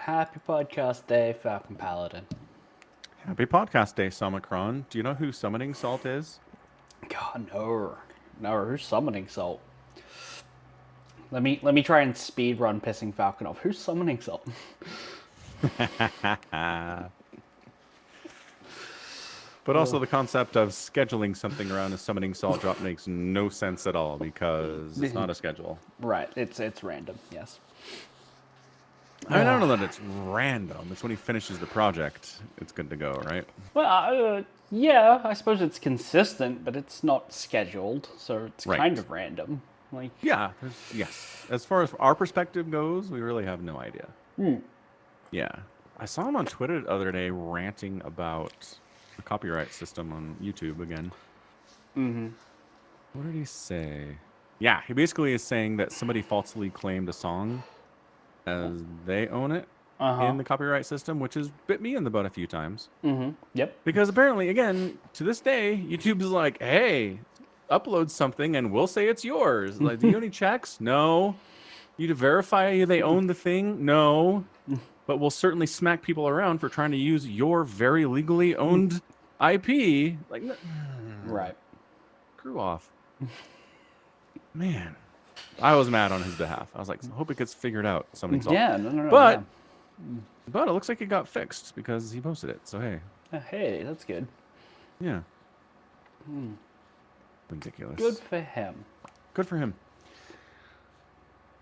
Happy podcast day, Falcon Paladin. Happy podcast day, Summicron. Do you know who Summoning Salt is? God, no. No, who's summoning Salt? Let me try and speed run pissing Falcon off. Who's summoning Salt? But also the concept of scheduling something around a Summoning Salt drop makes no sense at all because it's not a schedule. Right, it's random, yes. I mean, I don't know that it's random. It's when he finishes the project, it's good to go, right? Well, yeah, I suppose it's consistent, but it's not scheduled, so it's Right. kind of random. Like, Yeah, yes. As far as our perspective goes, we really have no idea. Yeah. I saw him on Twitter the other day ranting about the copyright system on YouTube again. What did he say? Yeah, he basically is saying that somebody falsely claimed a song as they own it in the copyright system, which has bit me in the butt a few times. yep. Because apparently, again, to this day, YouTube's like, hey, upload something and we'll say it's yours. Like, do you have any checks? No. You to verify they own the thing? No. But we'll certainly smack people around for trying to use your very legally owned IP. Like, Right. screw off. Man. I was mad on his behalf. I was like, I hope it gets figured out. Something's off. Yeah, no. But it looks like it got fixed because he posted it. So hey. Hey, that's good. Yeah. Ridiculous. Good for him. Good for him.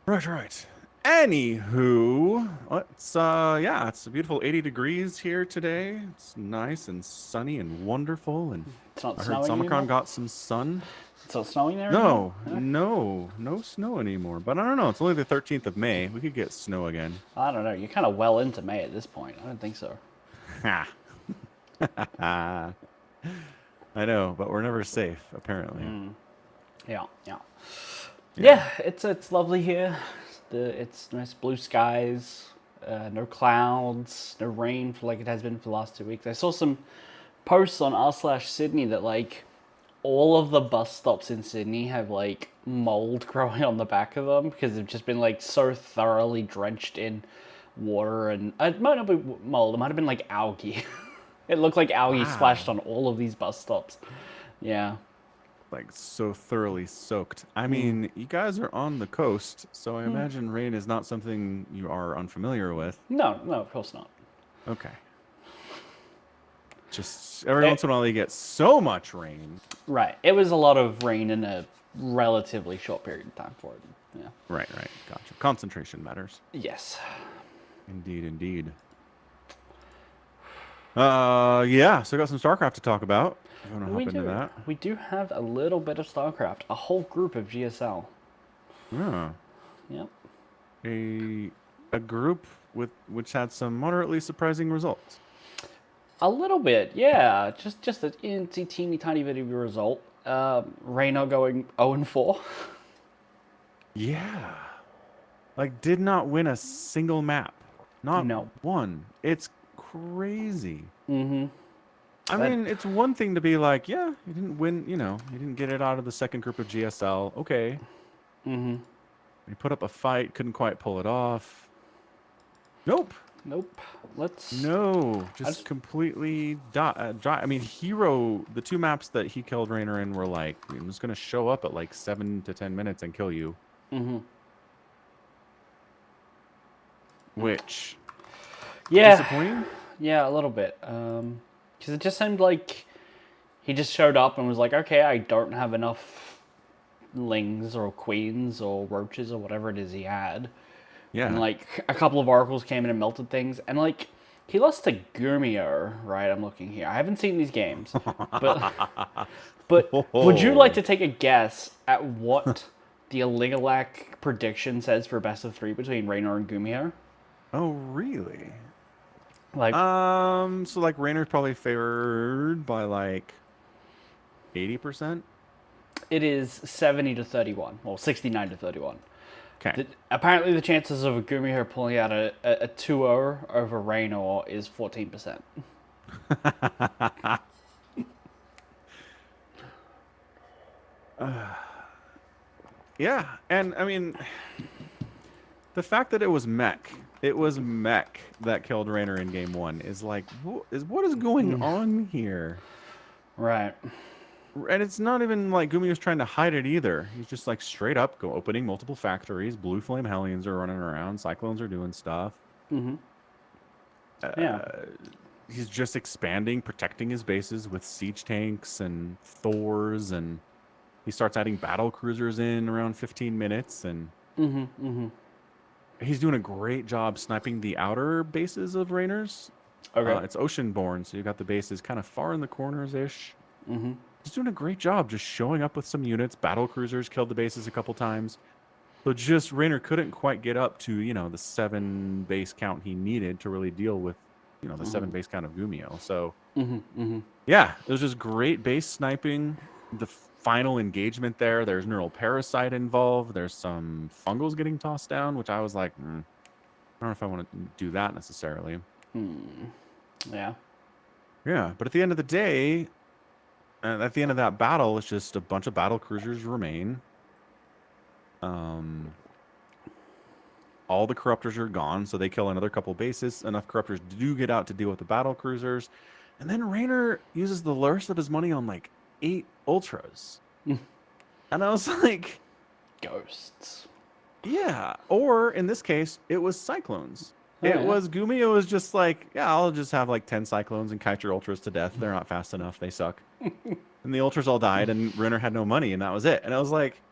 Right. Anywho, it's it's a beautiful 80 degrees here today. It's nice and sunny and wonderful. And It's not I heard snowing Samicron anymore? got some sun. It's not snowing there No, anymore? no snow anymore. But I don't know. It's only the 13th of May. We could get snow again. I don't know. You're kind of well into May at this point. I don't think so. Ha. I know, but we're never safe, apparently. Yeah, it's lovely here. It's nice blue skies, no clouds, no rain like it has been for the last 2 weeks. I saw some posts on r/Sydney that like all of the bus stops in Sydney have like mold growing on the back of them because they've just been like so thoroughly drenched in water, and it might not be mold, it might have been like algae. It looked like algae splashed on all of these bus stops. Yeah. Like so thoroughly soaked. I mean, you guys are on the coast, so I imagine rain is not something you are unfamiliar with. No, of course not. Okay. Just every once in a while you get so much rain. Right. It was a lot of rain in a relatively short period of time for it. Yeah. Right. Gotcha. Concentration matters. Yes. Indeed. Yeah, so I got some StarCraft to talk about. I want to hop into that. We do have a little bit of StarCraft. A whole group of GSL. Yeah. Yep. A group which had some moderately surprising results. A little bit, yeah. Just a teeny tiny bit of a result. Reyna going 0-4. Yeah. Like, did not win a single map. Not one. It's crazy. I mean, it's one thing to be like, yeah, you didn't win, you didn't get it out of the second group of GSL. Okay. You put up a fight, couldn't quite pull it off. Nope. Just completely dry. I mean, the 2 maps that he killed Raynor in were like, I'm just going to show up at like 7 to 10 minutes and kill you. Which, disappointing? Yeah, a little bit. Because it just seemed like he just showed up and was like, okay, I don't have enough lings or queens or roaches or whatever it is he had. Yeah. And like a couple of oracles came in and melted things. And like he lost to Gurmio, right? I'm looking here. I haven't seen these games. But would you like to take a guess at what the Aligalac prediction says for best of 3 between Raynor and Gurmio? Oh, really? Like, so like Raynor's probably favored by like 80%. it is 70 to 31, or 69 to 31. Okay. Apparently, the chances of Gumio pulling out a 2-0 over Raynor is 14%. Yeah, and I mean, the fact that it was mech It was Mech that killed Raynor in game 1. Is like, what is going on here? Right. And it's not even like Gumio's trying to hide it either. He's just like straight up opening multiple factories. Blue Flame Hellions are running around. Cyclones are doing stuff. Yeah. He's just expanding, protecting his bases with siege tanks and Thors, and he starts adding battle cruisers in around 15 minutes, and he's doing a great job sniping the outer bases of Raynors. Okay. It's ocean-born, so you got the bases kind of far in the corners-ish. He's doing a great job just showing up with some units. Battle cruisers killed the bases a couple times. So just Raynor couldn't quite get up to, the 7 base count he needed to really deal with, the 7 base count of Gumio. So, yeah, it was just great base sniping. The final engagement there's neural parasite involved. There's some fungals getting tossed down, which I was like, I don't know if I want to do that necessarily. Yeah. Yeah, but at the end of the day, at the end of that battle, it's just a bunch of battle cruisers remain. All the corruptors are gone, so they kill another couple bases. Enough corruptors do get out to deal with the battle cruisers. And then Raynor uses the rest of his money on like 8 ultras. And I was like, Ghosts. yeah. Or in this case, it was cyclones. Gumio was just like, yeah, I'll just have like 10 cyclones and kite your ultras to death. They're not fast enough. They suck. And the ultras all died, and Raynor had no money, and that was it. And I was like,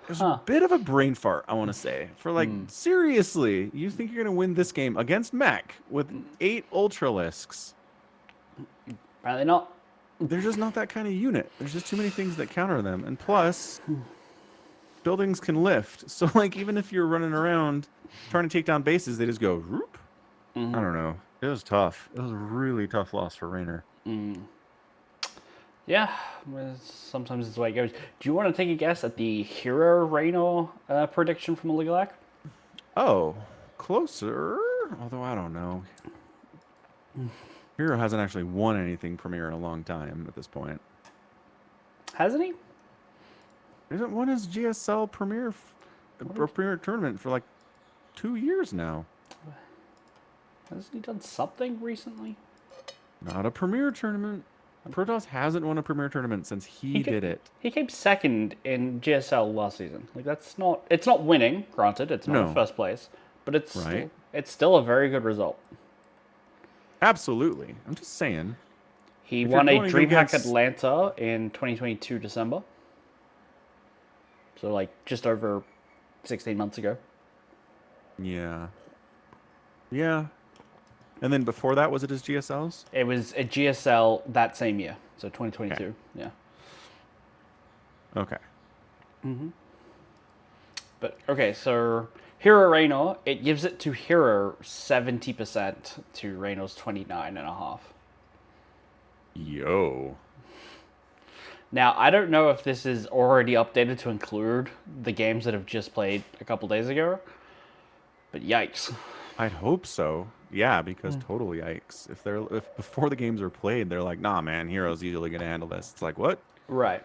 it was a bit of a brain fart, I want to say. For like, seriously, you think you're going to win this game against Mech with 8 Ultralisks? Apparently not. They're just not that kind of unit. There's just too many things that counter them. And plus, buildings can lift. So, like, even if you're running around trying to take down bases, they just go, whoop. I don't know. It was tough. It was a really tough loss for Raynor. Yeah, sometimes it's the way it goes. Do you want to take a guess at the Hero Raynor prediction from Ligalac? Oh, closer. Although I don't know. Hero hasn't actually won anything Premier in a long time at this point. Hasn't he? He hasn't won his GSL Premier tournament for like 2 years now. Hasn't he done something recently? Not a Premier tournament. Protoss hasn't won a Premier tournament since he did it. He came second in GSL last season. Like it's not winning, granted, it's not first place, but it's still a very good result. Absolutely. I'm just saying. He won a DreamHack Atlanta in 2022 December. So like just over 16 months ago. Yeah. Yeah. And then before that, was it his GSLs? It was a GSL that same year, so 2022. Okay. Yeah. Okay. But okay, so Hero Raynor, it gives it to Hero 70% to Raynor's 29.5. Yo. Now I don't know if this is already updated to include the games that have just played a couple days ago, but yikes. I'd hope so. Yeah, because totally yikes. If before the games are played, they're like, nah, man, Hero's easily gonna handle this. It's like, what? Right.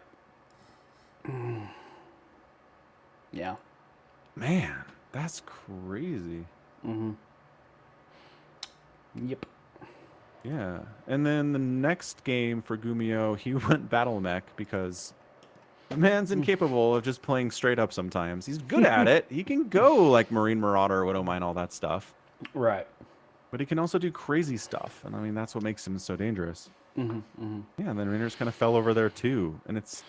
Yeah. Man, that's crazy. Yep. Yeah. And then the next game for Gumio, he went Battle Mech because the man's incapable of just playing straight up sometimes. He's good at it. He can go like Marine Marauder, Widowmine, all that stuff. Right. But he can also do crazy stuff. And I mean, that's what makes him so dangerous. Yeah, and then Rainer's kind of fell over there too. And it's...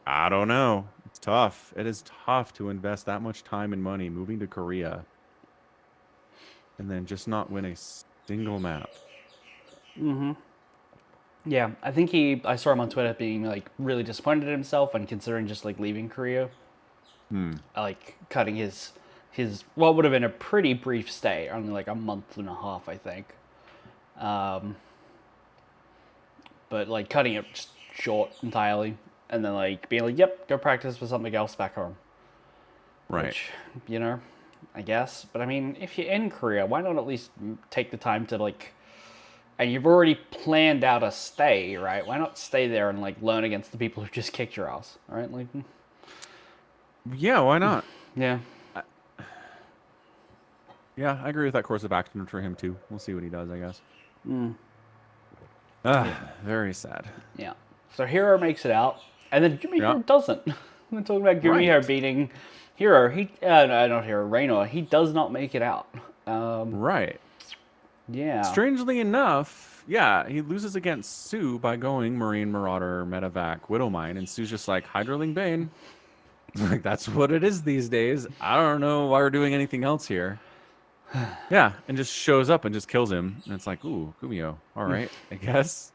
I don't know. It's tough. It is tough to invest that much time and money moving to Korea and then just not win a single map. Yeah, I think I saw him on Twitter being like really disappointed in himself and considering just like leaving Korea. Like cutting his what would have been a pretty brief stay, only like a month and a half, I think. But like cutting it just short entirely, and then like being like, "Yep, go practice for something else back home." Right. Which, I guess. But I mean, if you're in Korea, why not at least take the time to like, and you've already planned out a stay, right? Why not stay there and like learn against the people who just kicked your ass, right? Like, yeah, why not? Yeah. Yeah, I agree with that course of action for him too. We'll see what he does, I guess. Yeah. Very sad. Yeah. So Hero makes it out, and then Yeah. Gumihiro doesn't. We're talking about Gumihiro Right. beating Hero. No, not Hero, Reynor. He does not make it out. Right. Yeah. Strangely enough, yeah, he loses against Sue by going Marine, Marauder, Medevac, Widowmine, and Sue's just like, Hydraling Bane. Like, that's what it is these days. I don't know why we're doing anything else here. Yeah, and just shows up and just kills him. And it's like, ooh, Gumio. All right, I guess.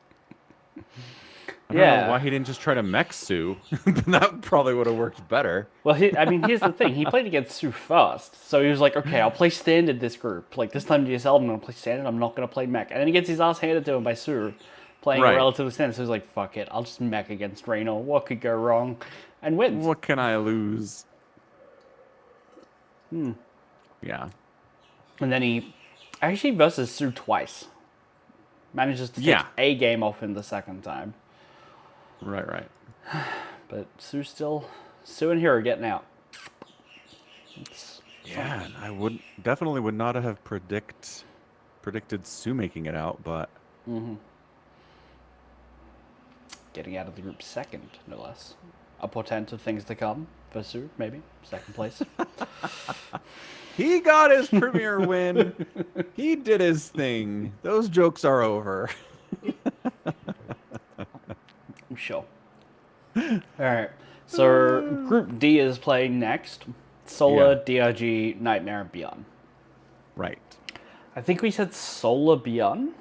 I don't know why he didn't just try to mech Sue. That probably would have worked better. Well, here's the thing. He played against Sue first. So he was like, okay, I'll play standard this group. Like, this time GSL, I'm going to play standard. I'm not going to play mech. And then he gets his ass handed to him by Sue, playing Right. relatively standard. So he's like, fuck it. I'll just mech against Reynor. What could go wrong? And wins. What can I lose? Yeah. And then he actually versus Sue twice. Manages to take a game off in the second time. Right. But Sue and Hero getting out. Yeah, I definitely would not have predicted Sue making it out, but getting out of the group second, no less. A portent of things to come for Sue, maybe second place. He got his premier win. He did his thing. Those jokes are over. I'm sure. All right. So Group D is playing next. Solar, DRG, Nightmare, and Beyond. Right. I think we said Solar Beyond.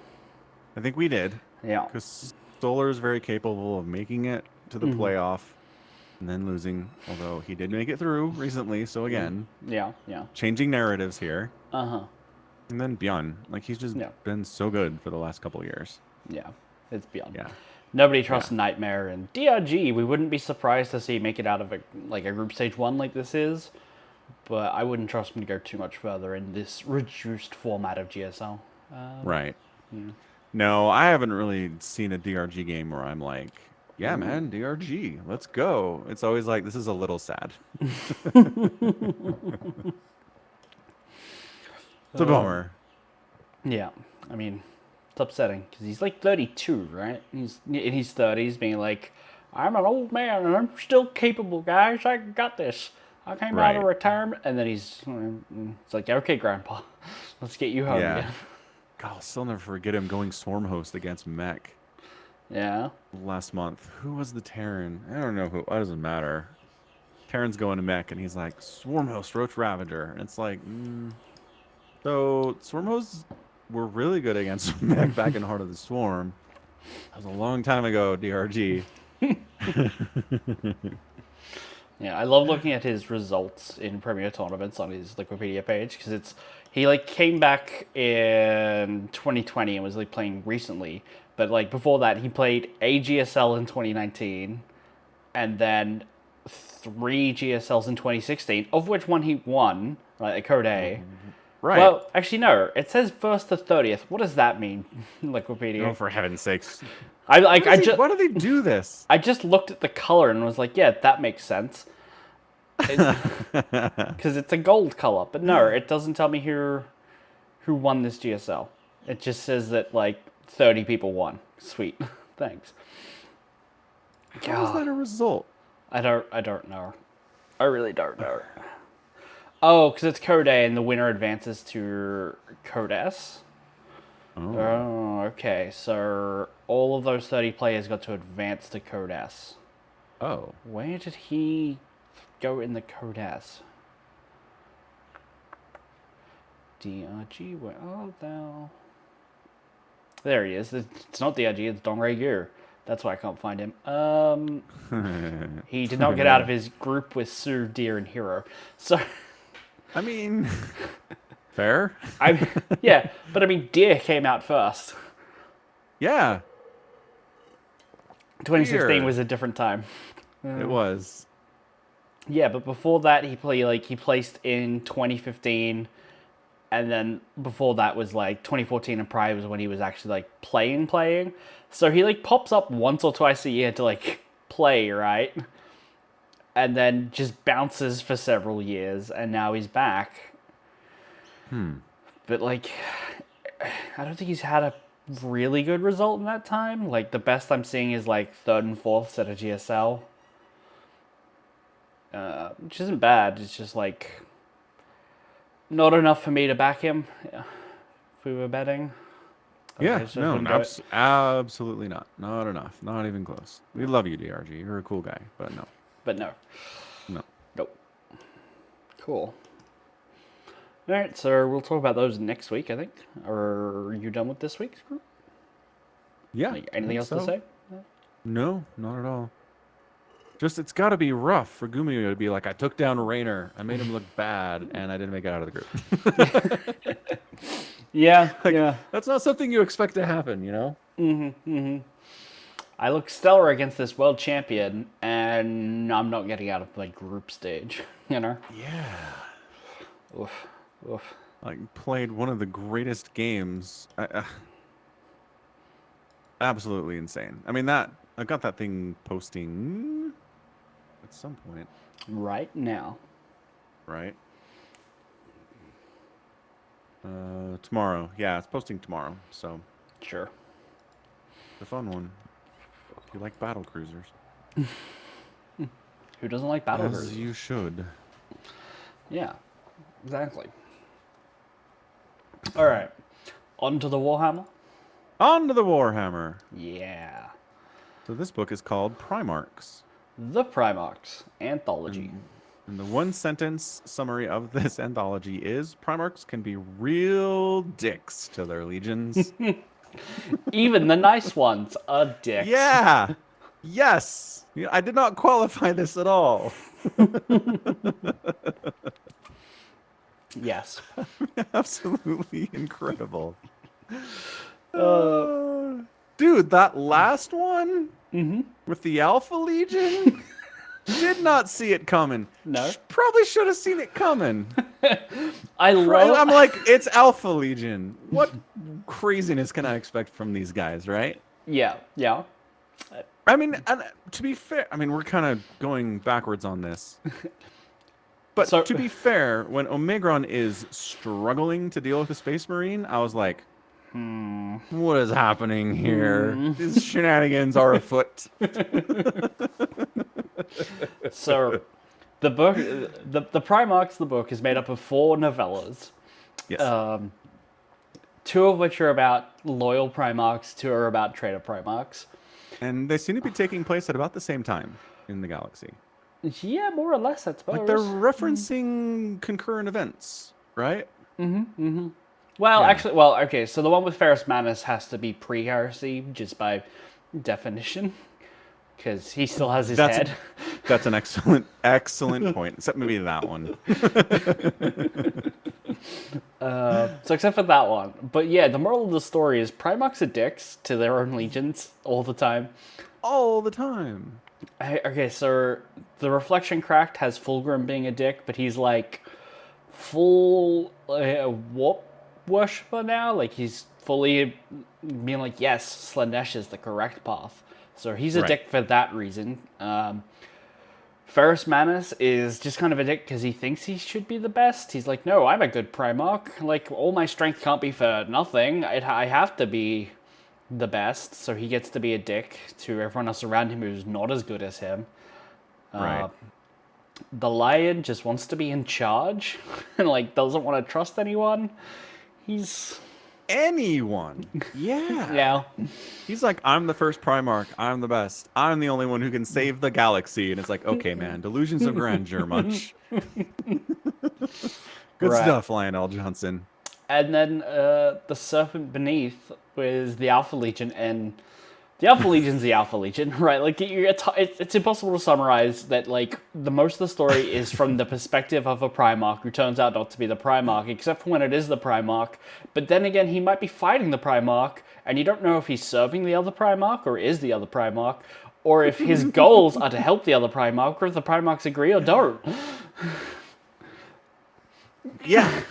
I think we did. Yeah. Because Solar is very capable of making it to the playoff and then losing. Although he did make it through recently. So again. Yeah. Changing narratives here. Uh-huh. And then Beyond. Like, he's just been so good for the last couple of years. Yeah. It's Beyond. Yeah. Nobody trusts Nightmare, and DRG, we wouldn't be surprised to see make it out of a group stage 1 like this is, but I wouldn't trust him to go too much further in this reduced format of GSL. Right. No, I haven't really seen a DRG game where I'm like, yeah, man, DRG, let's go. It's always like, this is a little sad. It's a bummer. Yeah, I mean, it's upsetting because he's like 32, right? He's in his 30s, being like, "I'm an old man and I'm still capable, guys. I got this. I came out of retirement," and then it's like, "Okay, Grandpa, let's get you home again." God, I'll still never forget him going Swarm Host against Mech. Yeah. Last month, who was the Terran? I don't know who. It doesn't matter. Terran's going to Mech, and he's like, Swarm Host, Roach Ravager, and it's like, So Swarm Hosts were really good against Mech back in Heart of the Swarm. That was a long time ago, DRG. Yeah, I love looking at his results in Premier Tournaments on his Wikipedia page because he came back in 2020 and was playing recently, but before that he played a GSL in 2019, and then 3 GSLs in 2016, of which one he won, a Code A. Right. Well, actually, no. It says 1st to 30th. What does that mean? Wikipedia. Oh, for heave's sakes! Why do they do this? I just looked at the color and was like, yeah, that makes sense. Because it's a gold color, but no, it doesn't tell me who won this GSL. It just says that 30 people won. Sweet, thanks. How is that a result? I don't know. I really don't know. Oh, because it's Code A and the winner advances to Code S. Oh, okay. So all of those 30 players got to advance to Code S. Oh. Where did he go in the Code S? DRG, where art thou? There he is. It's not DRG, it's Dongray Yu. That's why I can't find him. He did not get out of his group with Sue, Deer, and Hero. So, I mean, fair. Yeah, but Deer came out first. Yeah. 2016 Deer. was a different time. It was. Yeah, but before that, he placed in 2015, and then before that was 2014 and prior was when he was actually playing. So he pops up once or twice a year to play, right? and then just bounces for several years, and now he's back. But like, I don't think he's had a really good result in that time. Like, the best I'm seeing is like 3rd and 4th at a GSL, which isn't bad. It's just like not enough for me to back him if we were betting. Yeah, no, absolutely not. Not enough. Not even close. We love you, DRG. You're a cool guy, but no. But no. No. Nope. Cool. All right, so we'll talk about those next week, I think. Or are you done with this week's group? Yeah. Like, anything else to say? No, not at all. Just, it's got to be rough for Gumio to be like, I took down Raynor, I made him look bad, and I didn't make it out of the group. Yeah, like, yeah. That's not something you expect to happen, you know? I look stellar against this world champion, and I'm not getting out of like group stage, you know? Yeah. Oof. Oof. Like, played one of the greatest games. Absolutely insane. I mean, I got that thing posting at some point. Right now. Right? Tomorrow. Yeah, it's posting tomorrow, so. Sure. It's a fun one. If you like battle cruisers. Who doesn't like battle cruisers? As you should. Yeah, exactly. All right. On to the Warhammer. On to the Warhammer. Yeah. So this book is called Primarchs. The Primarchs Anthology. And the one-sentence summary of this anthology is, Primarchs can be real dicks to their legions. Even the nice ones are dicks. Yeah! Yes! I did not qualify this at all. Yes. Absolutely incredible. Dude, that last one with the Alpha Legion, did not see it coming. No. Probably should have seen it coming. I'm like, it's Alpha Legion. What craziness can I expect from these guys, right? Yeah, yeah. I mean, and to be fair, I mean, we're kind of going backwards on this. But to be fair, when Omegron is struggling to deal with a Space Marine, I was like, what is happening here? These shenanigans are afoot. So, the book, the Primarchs, the book, is made up of 4 novellas. Yes. 2 of which are about loyal Primarchs, 2 are about traitor Primarchs. And they seem to be taking place at about the same time in the galaxy. Yeah, more or less, I suppose. Like, they're referencing concurrent events, right? Well, actually, okay, so the one with Ferrus Manus has to be pre-Heresy, just by definition, because he still has his head. That's an excellent point, except maybe that one. So except for that one. But yeah, the moral of the story is Primarchs are dicks to their own legions all the time. All the time. Okay, so the Reflection Cracked has Fulgrim being a dick, but he's like full warp worshiper now. Like, he's fully being like, yes, Slanesh is the correct path. So he's a dick for that reason. Ferrus Manus is just kind of a dick because he thinks he should be the best. He's like, no, I'm a good Primarch. Like, all my strength can't be for nothing. I have to be the best. So he gets to be a dick to everyone else around him who's not as good as him. Right. The Lion just wants to be in charge and, like, doesn't want to trust anyone. He's... Anyone. Yeah. Yeah. He's like, I'm the first Primarch. I'm the best. I'm the only one who can save the galaxy. And it's like, okay, man, delusions of grandeur much. Good stuff, Lionel Johnson. And then the Serpent Beneath was the Alpha Legion, and the Alpha Legion's the Alpha Legion, right? Like, it's impossible to summarize that, like, the most of the story is from the perspective of a Primarch who turns out not to be the Primarch, except for when it is the Primarch. But then again, he might be fighting the Primarch, and you don't know if he's serving the other Primarch, or is the other Primarch, or if his goals are to help the other Primarch, or if the Primarchs agree or don't. Yeah.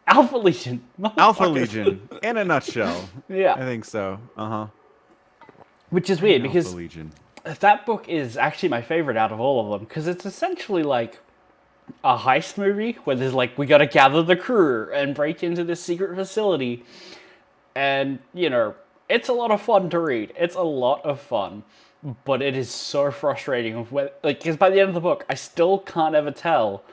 Alpha Legion. Alpha Legion, in a nutshell. Yeah. I think so. Uh-huh. Which is weird, because Alpha Legion. that book is actually my favorite out of all of them because it's essentially like a heist movie where there's like we got to gather the crew and break into this secret facility, and it's a lot of fun to read. It's a lot of fun, but it is so frustrating. Because by the end of the book, I still can't ever tell,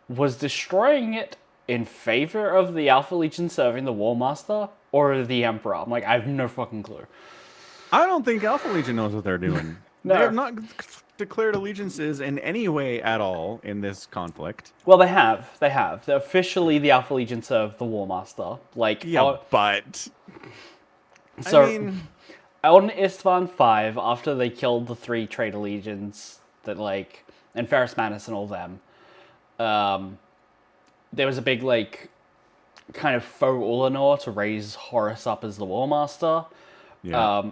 was destroying it in favor of the Alpha Legion serving the War Master or the Emperor? I'm like, I have no fucking clue. I don't think Alpha Legion knows what they're doing. No. They have not declared allegiances in any way at all in this conflict. Well, they have. They have. They're officially, the Alpha Legion serve the War Master. Like, But so, I mean, on Istvan 5, after they killed the 3 traitor legions that and Ferrus Manus and all them, there was a big kind of faux Ulanor to raise Horus up as the War Master. yeah.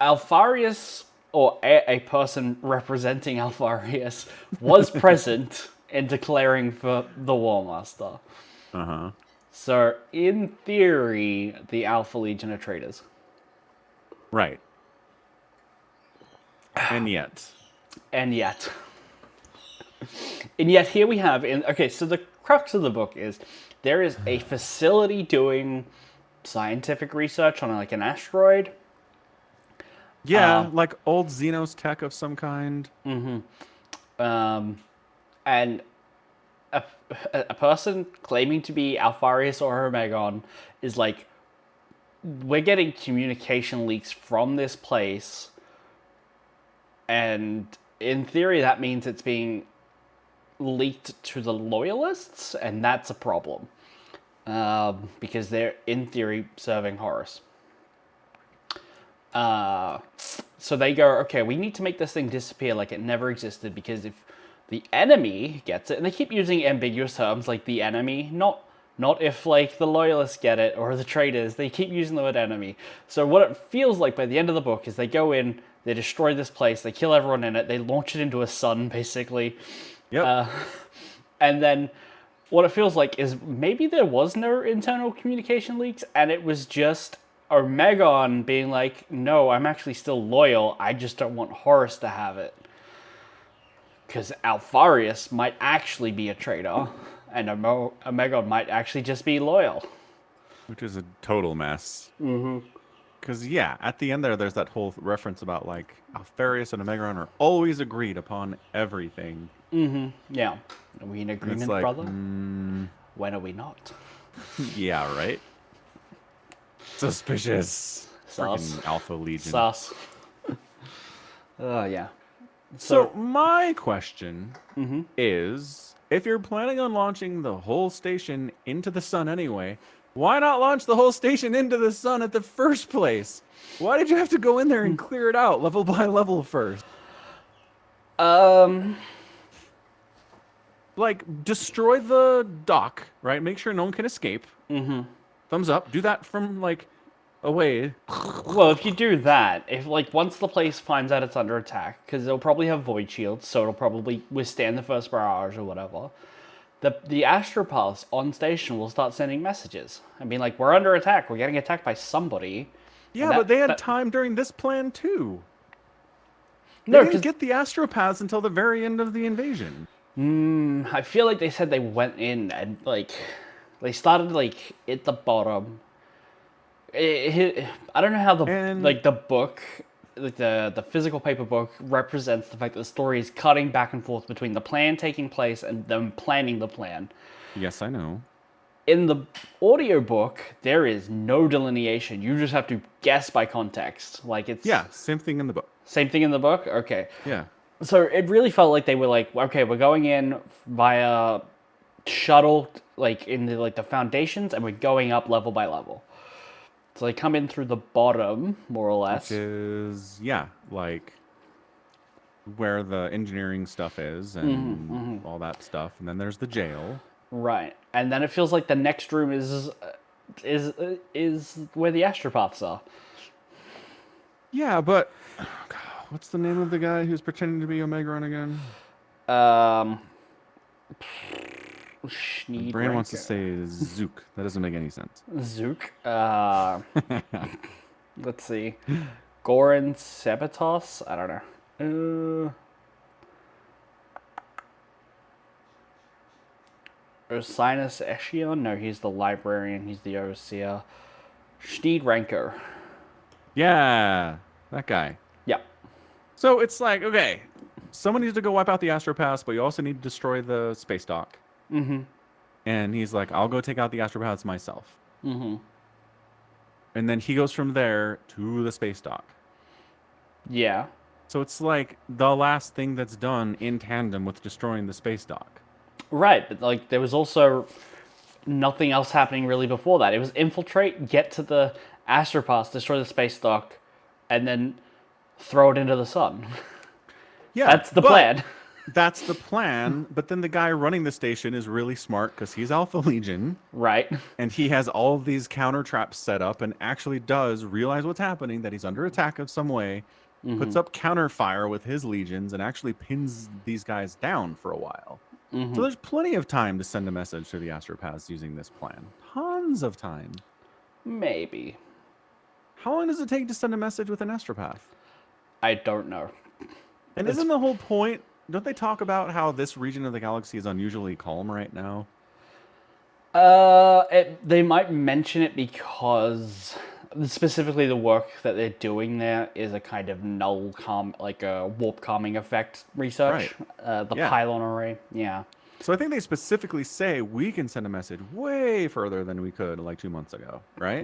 Alfarius, or a person representing Alfarius, was present in declaring for the War Master. Uh-huh. So, in theory, the Alpha Legion are traitors. Right. And yet. And yet. And yet here we have... so the crux of the book is there is a facility doing scientific research on an asteroid. Yeah, like old Xenos tech of some kind. Mm-hmm. And a person claiming to be Alfarius or Omegon is like, we're getting communication leaks from this place, and in theory that means it's being leaked to the Loyalists, and that's a problem. Because they're, in theory, serving Horus. So they go, okay, we need to make this thing disappear like it never existed, because if the enemy gets it, and they keep using ambiguous terms like the enemy, not if the Loyalists get it or the traitors, they keep using the word enemy. So what it feels like by the end of the book is they go in, they destroy this place, they kill everyone in it, they launch it into a sun, basically. Yep. And then what it feels like is maybe there was no internal communication leaks, and it was just Omegon being like, no, I'm actually still loyal, I just don't want Horus to have it. Because Alfarius might actually be a traitor, and Omegon might actually just be loyal. Which is a total mess. Mm-hmm. Because, yeah, at the end there's that whole reference about, Alfarius and Omegon are always agreed upon everything. Mm-hmm. Yeah. Are we in agreement, brother? When are we not? Yeah, right? Suspicious. Sus. Freaking Alpha Legion. Sus. Yeah. So my question is, if you're planning on launching the whole station into the sun anyway, why not launch the whole station into the sun at the first place? Why did you have to go in there and clear it out level by level first? Destroy the dock, right? Make sure no one can escape. Mm-hmm. Thumbs up. Do that from, away. Well, if you do that, if once the place finds out it's under attack, because it'll probably have void shields, so it'll probably withstand the first barrage or whatever, the astropaths on station will start sending messages and being like, we're under attack, we're getting attacked by somebody. Yeah, but they had time during this plan too. No, they didn't get the astropaths until the very end of the invasion. I feel like they said they went in and they started at the bottom. I don't know how the book, the physical paper book, represents the fact that the story is cutting back and forth between the plan taking place and them planning the plan. Yes, I know. In the audiobook, there is no delineation. You just have to guess by context. Same thing in the book. Same thing in the book? Okay. Yeah. So it really felt like they were okay, we're going in via shuttle, in the foundations, and we're going up level by level. So they come in through the bottom, more or less. Which is, where the engineering stuff is and all that stuff. And then there's the jail. Right. And then it feels like the next room is where the astropaths are. Yeah, but what's the name of the guy who's pretending to be Omegon again? Brain wants to say Zook. That doesn't make any sense. Zook. Let's see. Goran Sebatos? I don't know. Ursinus Eshion? No, he's the librarian. He's the overseer. Schneed Ranko. Yeah, that guy. Yeah. So it's like, okay, someone needs to go wipe out the Astropaths, but you also need to destroy the space dock. Mm-hmm. And he's like, I'll go take out the Astropaths myself. Mm-hmm. And then he goes from there to the space dock. Yeah. So it's like the last thing that's done in tandem with destroying the space dock. Right, but like there was also nothing else happening really before that. It was infiltrate, get to the Astropaths, destroy the space dock, and then throw it into the sun. Yeah, That's the plan. That's the plan. But then the guy running the station is really smart because he's Alpha Legion. Right. And he has all of these counter traps set up and actually does realize what's happening, that he's under attack of some way, puts up counter fire with his legions, and actually pins these guys down for a while. So there's plenty of time to send a message to the Astropaths using this plan. Tons of time. Maybe. How long does it take to send a message with an Astropath? I don't know. And isn't the whole point, don't they talk about how this region of the galaxy is unusually calm right now? They might mention it because specifically the work that they're doing there is a kind of null calm, like a warp calming effect research. Right. The pylon array. Yeah. So I think they specifically say we can send a message way further than we could like 2 months ago, right?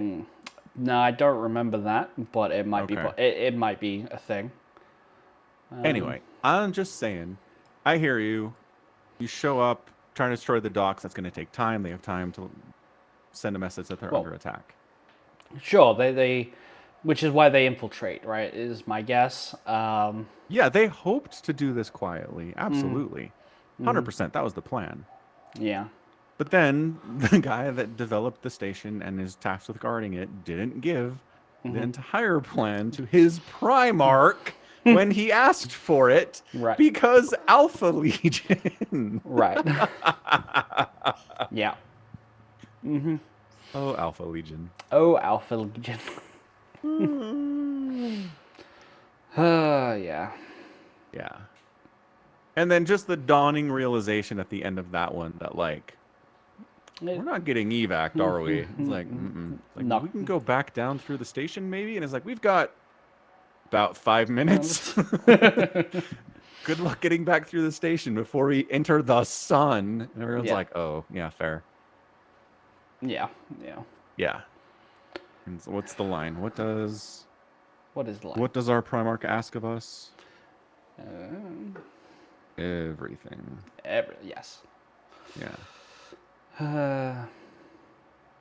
No, I don't remember that, but it might be. It might be a thing. Anyway, I'm just saying, I hear you. You show up trying to destroy the docks. That's going to take time. They have time to send a message that they're under attack. Sure, they which is why they infiltrate, right? Is my guess. Yeah, they hoped to do this quietly. Absolutely. 100%. That was the plan. Yeah. But then the guy that developed the station and is tasked with guarding it didn't give the entire plan to his Primarch when he asked for it, Right. because Alpha Legion. Right. Yeah. Oh, Alpha Legion. Oh, Alpha Legion. Yeah. Yeah. And then just the dawning realization at the end of that one that, like, we're not getting evac'd, are we? It's like, like No. we can go back down through the station maybe? And it's like, we've got about 5 minutes. Good luck getting back through the station before we enter the sun. And everyone's like, oh, yeah, fair. Yeah. Yeah. Yeah. And so what's the line? What does our Primarch ask of us? Everything. Yes. Yeah.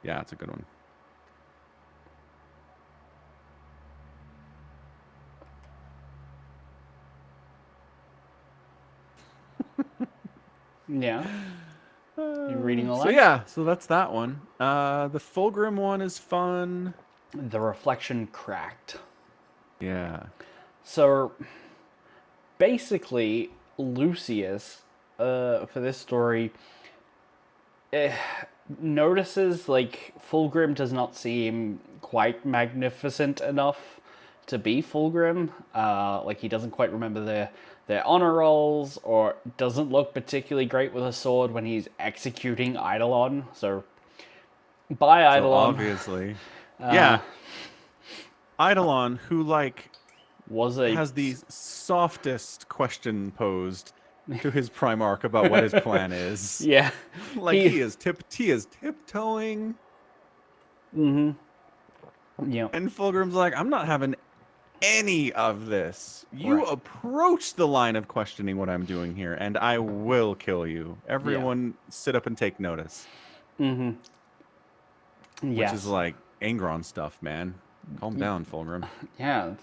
Yeah, it's a good one. Yeah. You reading the line? So yeah, so that's that one. The Fulgrim one is fun. The reflection cracked. Yeah. So basically, Lucius, for this story, notices like Fulgrim does not seem quite magnificent enough to be Fulgrim. Like he doesn't quite remember their honor rolls, or doesn't look particularly great with a sword when he's executing Eidolon. So, bye Eidolon. So obviously, yeah. Eidolon, who like has the softest question posed to his Primarch about what his plan is. Yeah, like he is tiptoeing. Yeah. And Fulgrim's like, I'm not having any of this. You approach the line of questioning what I'm doing here, and I will kill you. Everyone sit up and take notice. Yes. Which is like Angron stuff, man. Calm down, Fulgrim. Yeah.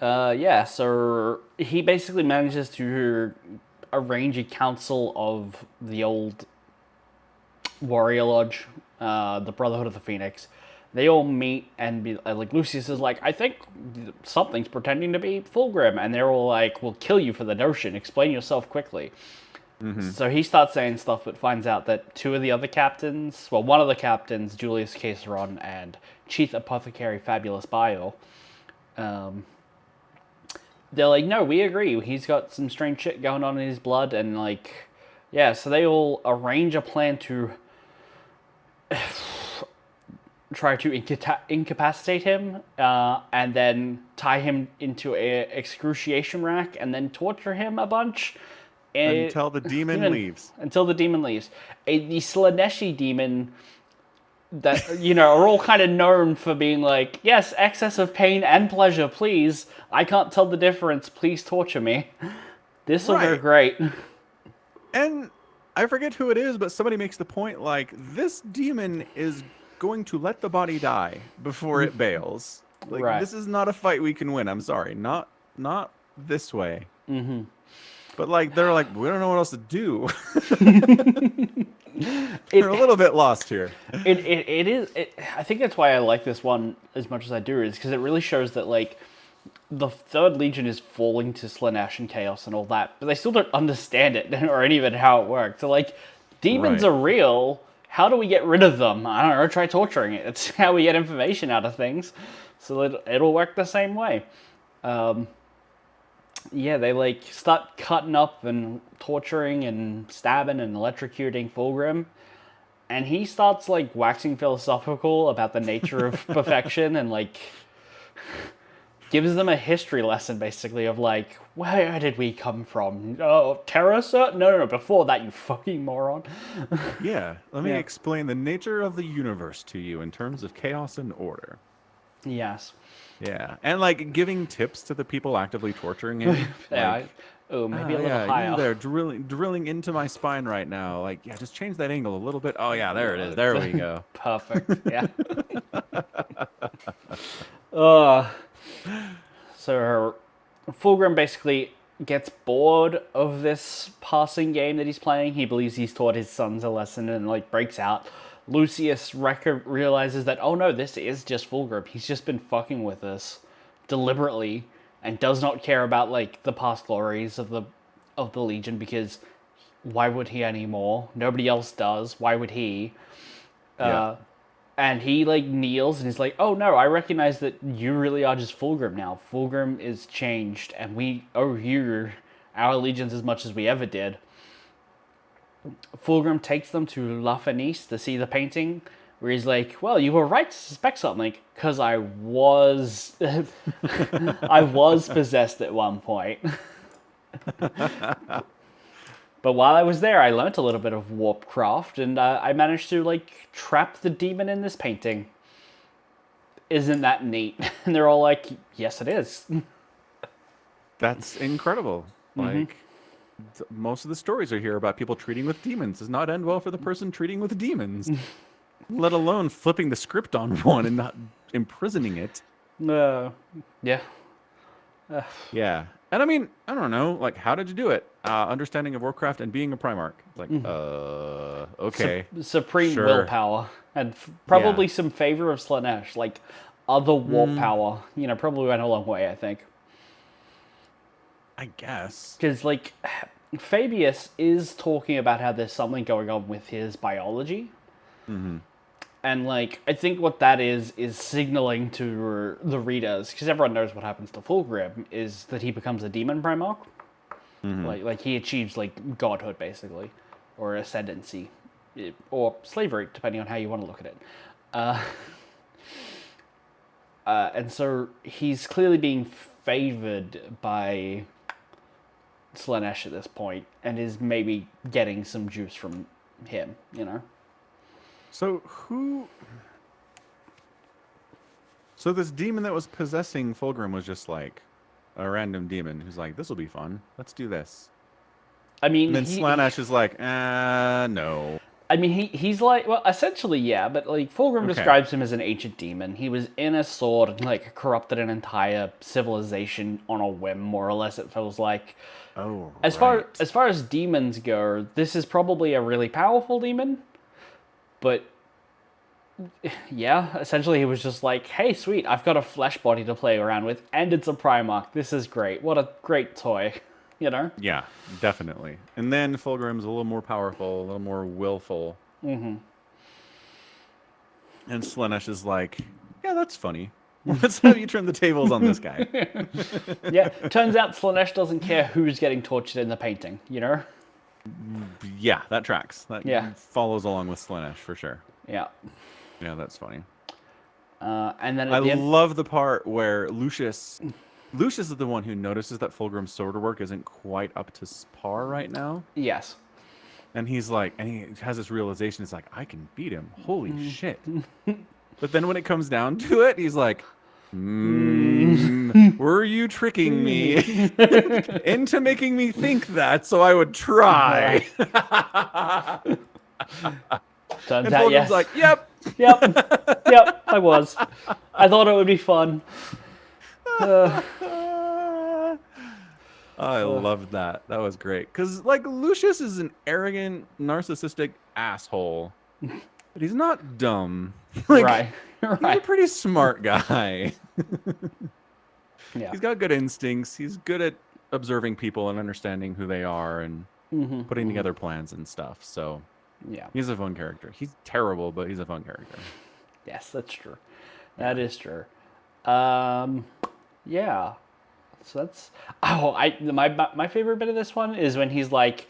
Yeah, so he basically manages to arrange a council of the old Warrior Lodge, the Brotherhood of the Phoenix. They all meet and be like, Lucius is like, I think something's pretending to be Fulgrim. And they're all like, we'll kill you for the notion. Explain yourself quickly. So he starts saying stuff, but finds out that two of the other captains, well, one of the captains, Julius Caesaron, and Chief Apothecary Fabulous Bile, they're like, no, we agree. He's got some strange shit going on in his blood, and like, yeah. So they all arrange a plan to try to incapacitate him, and then tie him into a excruciation rack, and then torture him a bunch. Until the demon leaves. Until the demon leaves. The Slaneshi demon that, are all kind of known for being like, yes, excess of pain and pleasure, please. I can't tell the difference. Please torture me. This will go great. And I forget who it is, but somebody makes the point, like, this demon is going to let the body die before it bails. Like, this is not a fight we can win. I'm sorry. Not this way. Mm-hmm. But, like, they're like, we don't know what else to do. They're a little bit lost here. It is. I think that's why I like this one as much as I do, is because it really shows that, like, the Third Legion is falling to Slanesh and Chaos and all that, but they still don't understand it or even how it works. So, like, demons are real. How do we get rid of them? I don't know, try torturing it. It's how we get information out of things. So it'll work the same way. Yeah, they, like, start cutting up and torturing and stabbing and electrocuting Fulgrim. And he starts, like, waxing philosophical about the nature of perfection and, like, gives them a history lesson, basically, of, like, where did we come from? Oh, Terra, sir? No, before that, you fucking moron. Yeah, let me explain the nature of the universe to you in terms of chaos and order. Yes. Yeah, and, like, giving tips to the people actively torturing him. Yeah, like, maybe a little higher. You there, drilling into my spine right now. Like, yeah, just change that angle a little bit. Oh, yeah, there it is. There we go. Perfect, yeah. So Fulgrim basically gets bored of this passing game that he's playing. He believes he's taught his sons a lesson and, like, breaks out. Lucius realizes that, oh no, this is just Fulgrim. He's just been fucking with us deliberately and does not care about, like, the past glories of the Legion, because why would he anymore? Nobody else does. Why would he? And he, like, kneels and he's like, oh no, I recognize that you really are just Fulgrim now. Fulgrim is changed and we owe you our allegiance as much as we ever did. Fulgrim takes them to La Fenice to see the painting, where he's like, well, you were right to suspect something, because I was I was possessed at one point. But while I was there, I learnt a little bit of warpcraft, and I managed to, like, trap the demon in this painting. Isn't that neat? And they're all like, yes, it is. That's incredible. Like, most of the stories are here about people treating with demons. Does not end well for the person treating with demons. Let alone flipping the script on one and not imprisoning it. Yeah. Yeah. And I mean, I don't know, like, how did you do it? Understanding of Warcraft and being a Primarch. Like, okay. Supreme willpower. And probably some favor of Slanesh. Like, other warp power. Probably went a long way, I think. I guess. Because, like, Fabius is talking about how there's something going on with his biology. Mm-hmm. And, like, I think what that is signaling to the readers, because everyone knows what happens to Fulgrim, is that he becomes a demon Primarch. Mm-hmm. Like he achieves, like, godhood, basically. Or ascendancy. Or slavery, depending on how you want to look at it. And so he's clearly being favored by Slanesh at this point, and is maybe getting some juice from him, So So this demon that was possessing Fulgrim was just like a random demon who's like, this will be fun. Let's do this. I mean, and then Slanesh is like, no. I mean, he's like, well, essentially, yeah, but, like, Fulgrim describes him as an ancient demon. He was in a sword and, like, corrupted an entire civilization on a whim, more or less, it feels like. Oh, as far as demons go, this is probably a really powerful demon, but yeah, essentially he was just like, hey, sweet, I've got a flesh body to play around with, and it's a Primarch. This is great. What a great toy, Yeah, definitely. And then Fulgrim's a little more powerful, a little more willful. Mm-hmm. And Slanesh is like, yeah, that's funny. Let's have you turn the tables on this guy. Yeah, turns out Slanesh doesn't care who's getting tortured in the painting, you know? Yeah, that tracks. That Yeah. follows along with Slanesh for sure. Yeah. Yeah, that's funny. And then I at the end... love the part where Lucius is the one who notices that Fulgrim's sword work isn't quite up to par right now. Yes. And he's like, and he has this realization, it's like, I can beat him. Holy shit. But then when it comes down to it, he's like, were you tricking me into making me think that so I would try? Turns And out, Fulgrim's yes. like, yep. Yep, I was. I thought it would be fun. I loved that. That was great. Because, like, Lucius is an arrogant, narcissistic asshole. But he's not dumb. Like, Right. He's a pretty smart guy. Yeah. He's got good instincts. He's good at observing people and understanding who they are and putting together plans and stuff. So, yeah. He's a fun character. He's terrible, but he's a fun character. Yes, that's true. That is true. Yeah. So that's... Oh, my favorite bit of this one is when he's like...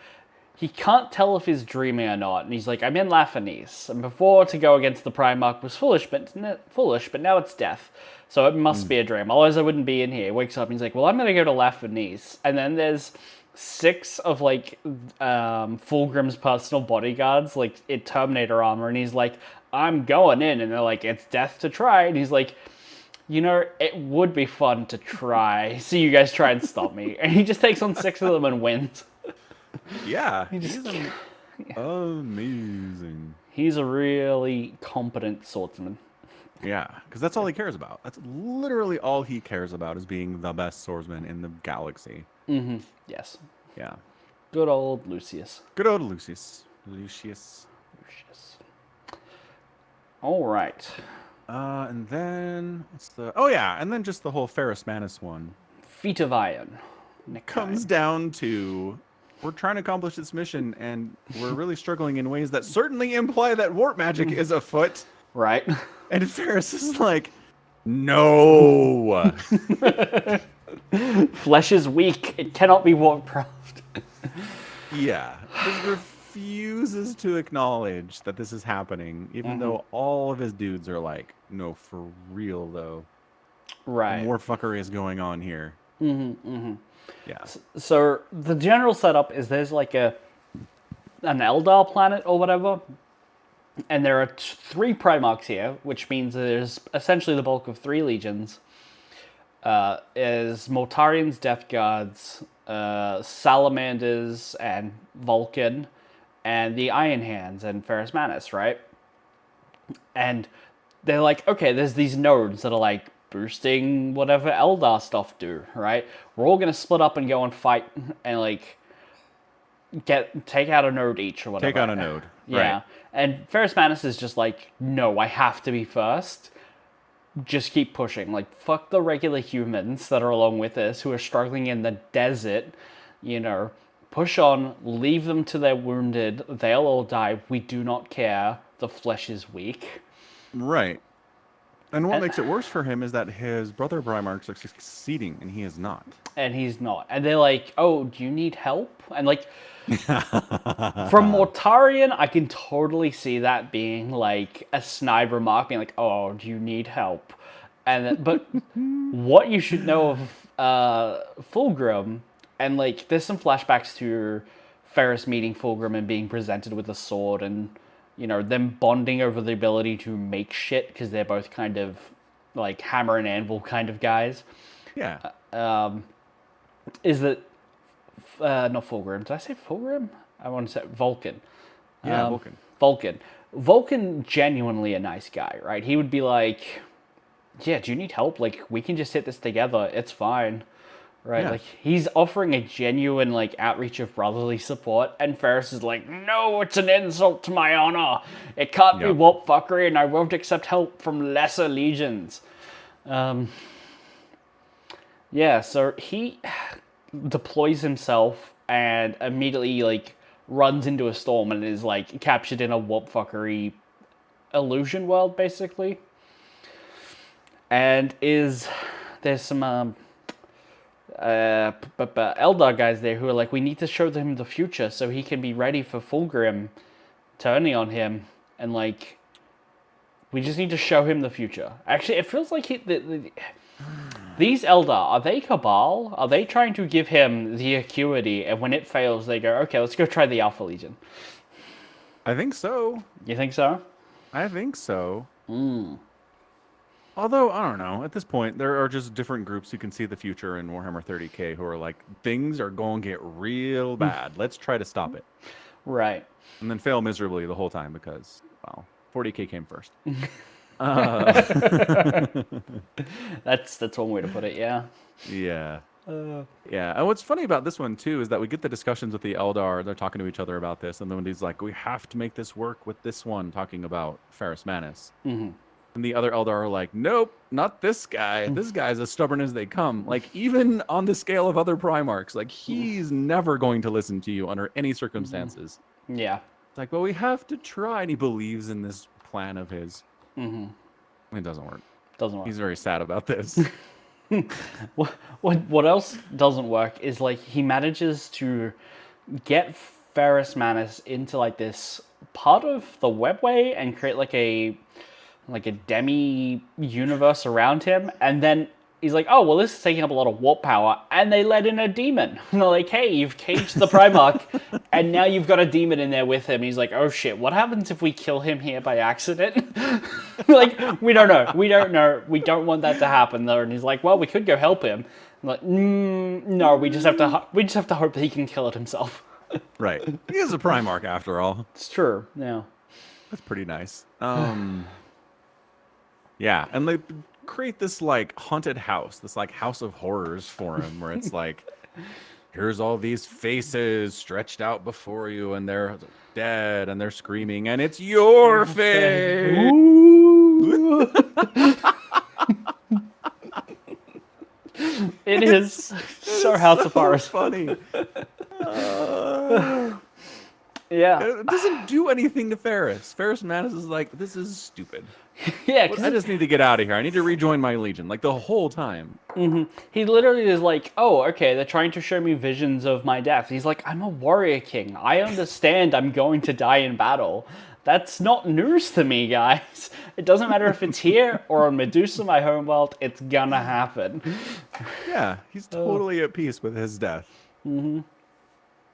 He can't tell if he's dreaming or not, and he's like, I'm in Lafanice, and before to go against the Primarch was foolish, but now it's death. So it must be a dream, otherwise I wouldn't be in here. He wakes up and he's like, well, I'm gonna go to Lafanice. And then there's 6 of, like, Fulgrim's personal bodyguards, like, in Terminator armor, and he's like, I'm going in, and they're like, it's death to try, and he's like, you know, it would be fun to try, so you guys try and stop me. And he just takes on 6 of them and wins. Yeah, he's amazing. He's a really competent swordsman. Yeah, because that's all he cares about. That's literally all he cares about, is being the best swordsman in the galaxy. Yes. Yeah. Good old Lucius. Good old Lucius. Lucius. All right. And then what's the? Oh yeah, and then just the whole Ferrus Manus one. Feet of Iron. Comes down to, we're trying to accomplish this mission, and we're really struggling in ways that certainly imply that warp magic is afoot. Right. And Ferrus is like, no. Flesh is weak. It cannot be warcraft. Yeah. He refuses to acknowledge that this is happening, even though all of his dudes are like, no, for real, though. Right. More fuckery is going on here. Yeah. So the general setup is there's like an Eldar planet or whatever, and there are 3 Primarchs here, which means there's essentially the bulk of 3 legions. Is Mortarians, Death Guards, Salamanders, and Vulcan, and the Iron Hands and Ferrus Manus, right? And they're like, okay, there's these nodes that are like boosting whatever Eldar stuff do, right? We're all gonna split up and go and fight and like take out a node each or whatever. Take out a node. Yeah. Right. And Ferrus Manus is just like, no, I have to be first. Just keep pushing. Like, fuck the regular humans that are along with us who are struggling in the desert. You know, push on, leave them to their wounded. They'll all die. We do not care. The flesh is weak. Right. And what makes it worse for him is that his brother Primarchs are succeeding, and he is not. And he's not. And they're like, oh, do you need help? And like, from Mortarion, I can totally see that being like a snide remark, being like, oh, do you need help? And but what you should know of Fulgrim, and like, there's some flashbacks to Ferrus meeting Fulgrim and being presented with a sword, and you know, them bonding over the ability to make shit, because they're both kind of like hammer and anvil kind of guys. Yeah. Is that not Fulgrim? Did I say Fulgrim? I want to say Vulcan. Yeah, Vulcan. Vulcan, genuinely a nice guy, right? He would be like, yeah, do you need help? Like, we can just hit this together. It's fine. Right? Yeah. Like, he's offering a genuine, like, outreach of brotherly support, and Ferrus is like, no, it's an insult to my honor. It can't be warp fuckery, and I won't accept help from lesser legions. Yeah, so he deploys himself and immediately, like, runs into a storm and is, like, captured in a warp fuckery illusion world, basically. and there's some Eldar guys there who are like, we need to show them the future so he can be ready for Fulgrim turning on him, and like, we just need to show him the future. Actually, it feels like these Eldar, are they Cabal? Are they trying to give him the Acuity, and when it fails, they go, okay, let's go try the Alpha Legion? I think so. You think so? I think so. Although, I don't know. At this point, there are just different groups who can see the future in Warhammer 30K who are like, things are going to get real bad. Let's try to stop it. Right. And then fail miserably the whole time because, well, 40K came first. That's one way to put it, yeah. Yeah. Yeah. And what's funny about this one, too, is that we get the discussions with the Eldar. They're talking to each other about this. And then when he's like, we have to make this work with this one, talking about Ferrus Manus. Mm-hmm. And the other Eldar are like, nope, not this guy. This guy's as stubborn as they come. Like, even on the scale of other Primarchs, like, he's never going to listen to you under any circumstances. Yeah. It's like, well, we have to try. And he believes in this plan of his. Mm-hmm. It doesn't work. Doesn't work. He's very sad about this. What else doesn't work is, like, he manages to get Ferrus Manus into, like, this part of the webway and create, like a demi-universe around him, and then he's like, oh, well, this is taking up a lot of warp power, and they let in a demon. And they're like, hey, you've caged the Primarch, and now you've got a demon in there with him. He's like, oh, shit, what happens if we kill him here by accident? Like, we don't know. We don't want that to happen, though. And he's like, well, we could go help him. I'm like, no, we just have to hope that he can kill it himself. Right. He is a Primarch, after all. It's true, yeah. That's pretty nice. Yeah, and they create this, like, haunted house, this, like, house of horrors for him, where it's like, here's all these faces stretched out before you, and they're dead, and they're screaming, and it's your face! It is so House of Horrors. Funny. Yeah. It doesn't do anything to Ferrus. Ferrus Manus is like, this is stupid. Yeah, I just need to get out of here. I need to rejoin my legion, like the whole time. Mm-hmm. He literally is like, oh, okay, they're trying to show me visions of my death. He's like, I'm a warrior king. I understand I'm going to die in battle. That's not news to me, guys. It doesn't matter if it's here or on Medusa, my homeworld, it's gonna happen. Yeah, he's totally at peace with his death. Mm-hmm.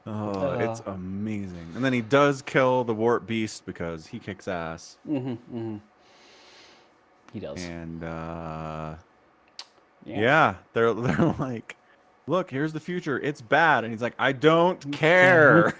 Oh, it's amazing. And then he does kill the warp beast because he kicks ass. Mm-hmm, mm-hmm. He does. And yeah, they're like, look, here's the future. It's bad. And he's like, I don't care.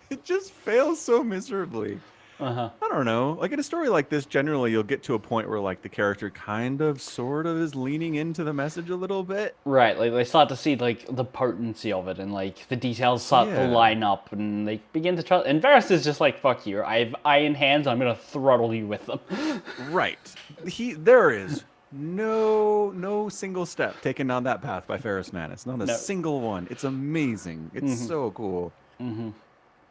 It just fails so miserably. I don't know. Like, in a story like this, generally you'll get to a point where, like, the character kind of, sort of is leaning into the message a little bit. Right, like, they start to see, like, the potency of it, and, like, the details start to line up, and they begin to trust. And Varys is just like, fuck you, I have iron hands, I'm gonna throttle you with them. Right. There is no single step taken down that path by Ferrus Manus. Not a single one. It's amazing. It's so cool.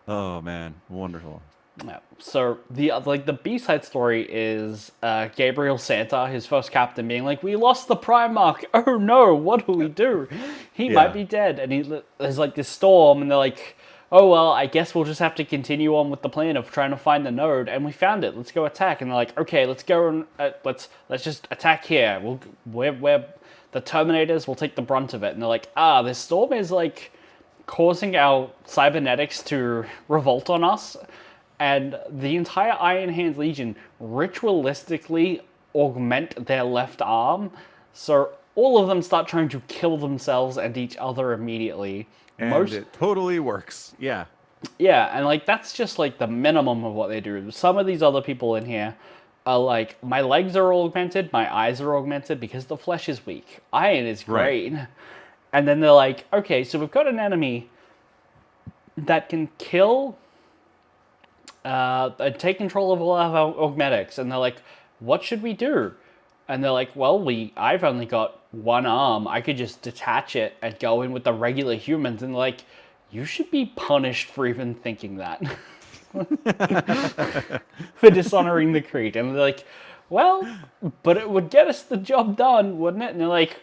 Oh, man. Wonderful. Yeah. So the B-side story is Gabriel Santa, his first captain, being like, "We lost the Primarch. Oh no, what do we do? He might be dead." And there's like this storm, and they're like, "Oh well, I guess we'll just have to continue on with the plan of trying to find the node." And we found it. Let's go attack. And they're like, "Okay, let's go and let's just attack here. We're the Terminators. We'll take the brunt of it." And they're like, this storm is like causing our cybernetics to revolt on us. And the entire Iron Hands Legion ritualistically augment their left arm. So all of them start trying to kill themselves and each other immediately. And it totally works. Yeah. Yeah, and like that's just like the minimum of what they do. Some of these other people in here are like, my legs are augmented, my eyes are augmented because the flesh is weak. Iron is great. Right. And then they're like, okay, so we've got an enemy that can kill... take control of all of our augmetics, and they're like, what should we do? And they're like, well, I've only got one arm, I could just detach it and go in with the regular humans. And they're like, you should be punished for even thinking that. for dishonoring the creed. And they're like, well, but it would get us the job done, wouldn't it? And they're like,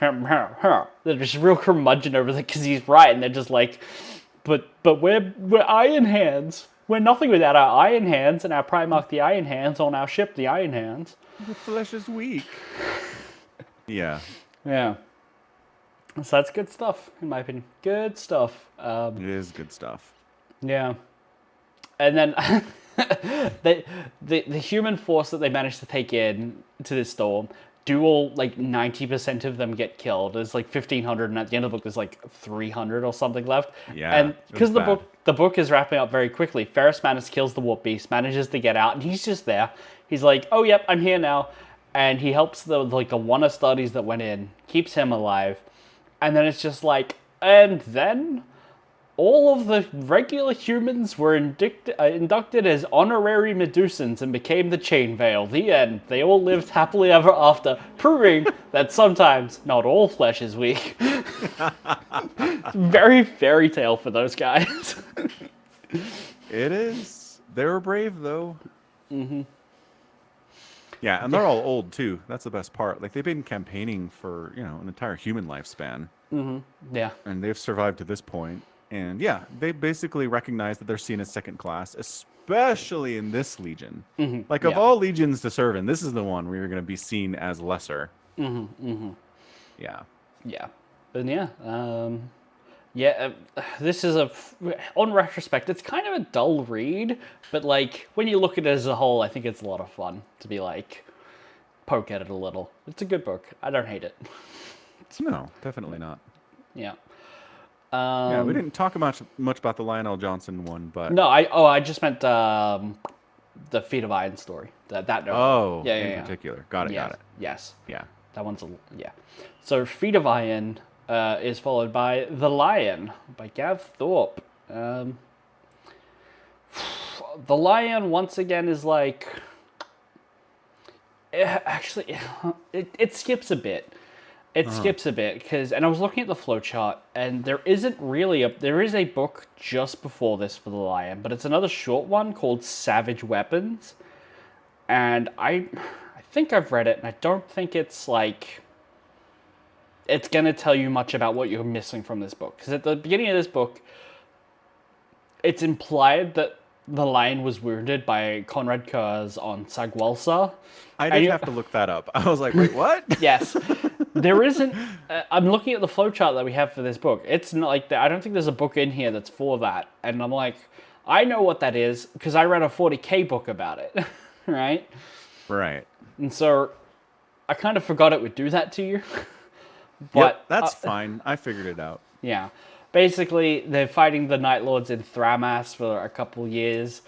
they're just real curmudgeon over it because he's right. And they're just like, but we're Iron Hands. We're nothing without our Iron Hands and our Primarch the Iron Hands on our ship, the Iron Hands. The flesh is weak. Yeah. Yeah. So that's good stuff, in my opinion. Good stuff. It is good stuff. Yeah. And then the human force that they managed to take in to this storm, do all, like, 90% of them get killed. There's like 1,500, and at the end of the book, there's like 300 or something left. Yeah. And because the book is wrapping up very quickly, Ferrus Manus kills the Warp Beast, manages to get out, and he's just there. He's like, oh, yep, I'm here now. And he helps the one of studies that went in, keeps him alive. And then it's just like, and then all of the regular humans were inducted as honorary Medusans and became the Chain Veil. The end. They all lived happily ever after, proving that sometimes not all flesh is weak. Very fairy tale for those guys. It is. They were brave, though. Mm-hmm. Yeah, and they're all old, too. That's the best part. Like, they've been campaigning for, an entire human lifespan. Mm-hmm. Yeah. And they've survived to this point. And, yeah, they basically recognize that they're seen as second class, especially in this legion. Mm-hmm. Like, of all legions to serve in, this is the one where you're going to be seen as lesser. Mm-hmm. Mm-hmm. Yeah. Yeah. And, this is on retrospect, it's kind of a dull read, but like when you look at it as a whole, I think it's a lot of fun to be like poke at it a little. It's a good book. I don't hate it. No, definitely not. Yeah. We didn't talk much about the Lionel Johnson one, but no, I just meant the Feet of Iron story. That note. Oh, yeah, in particular. Got it. Yes. Yeah. That one's So Feet of Iron is followed by The Lion by Gav Thorpe. The Lion, once again, is like... It skips a bit. It skips a bit, and I was looking at the flowchart, and there isn't really there is a book just before this for The Lion, but it's another short one called Savage Weapons, and I think I've read it, and I don't think it's like... it's going to tell you much about what you're missing from this book. Because at the beginning of this book, it's implied that the Lion was wounded by Conrad Kurz on Sagwalsa. I did have to look that up. I was like, wait, what? Yes. There isn't... I'm looking at the flowchart that we have for this book. It's not like... I don't think there's a book in here that's for that. And I'm like, I know what that is because I read a 40K book about it. Right? Right. And so I kind of forgot it would do that to you. But that's fine. I figured it out. Yeah. Basically, they're fighting the Night Lords in Thramas for a couple years.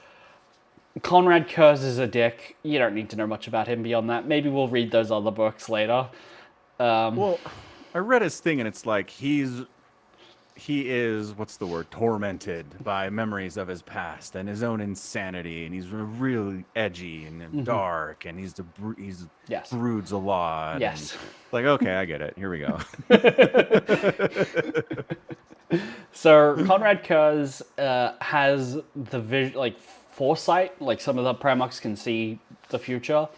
Conrad Kurz is a dick. You don't need to know much about him beyond that. Maybe we'll read those other books later. Well, I read his thing, and it's like he is, what's the word, tormented by memories of his past and his own insanity, and he's really edgy and dark, and he broods a lot. Yes. Like, okay, I get it. Here we go. So Conrad Kurz has the foresight, like some of the Primarchs can see the future.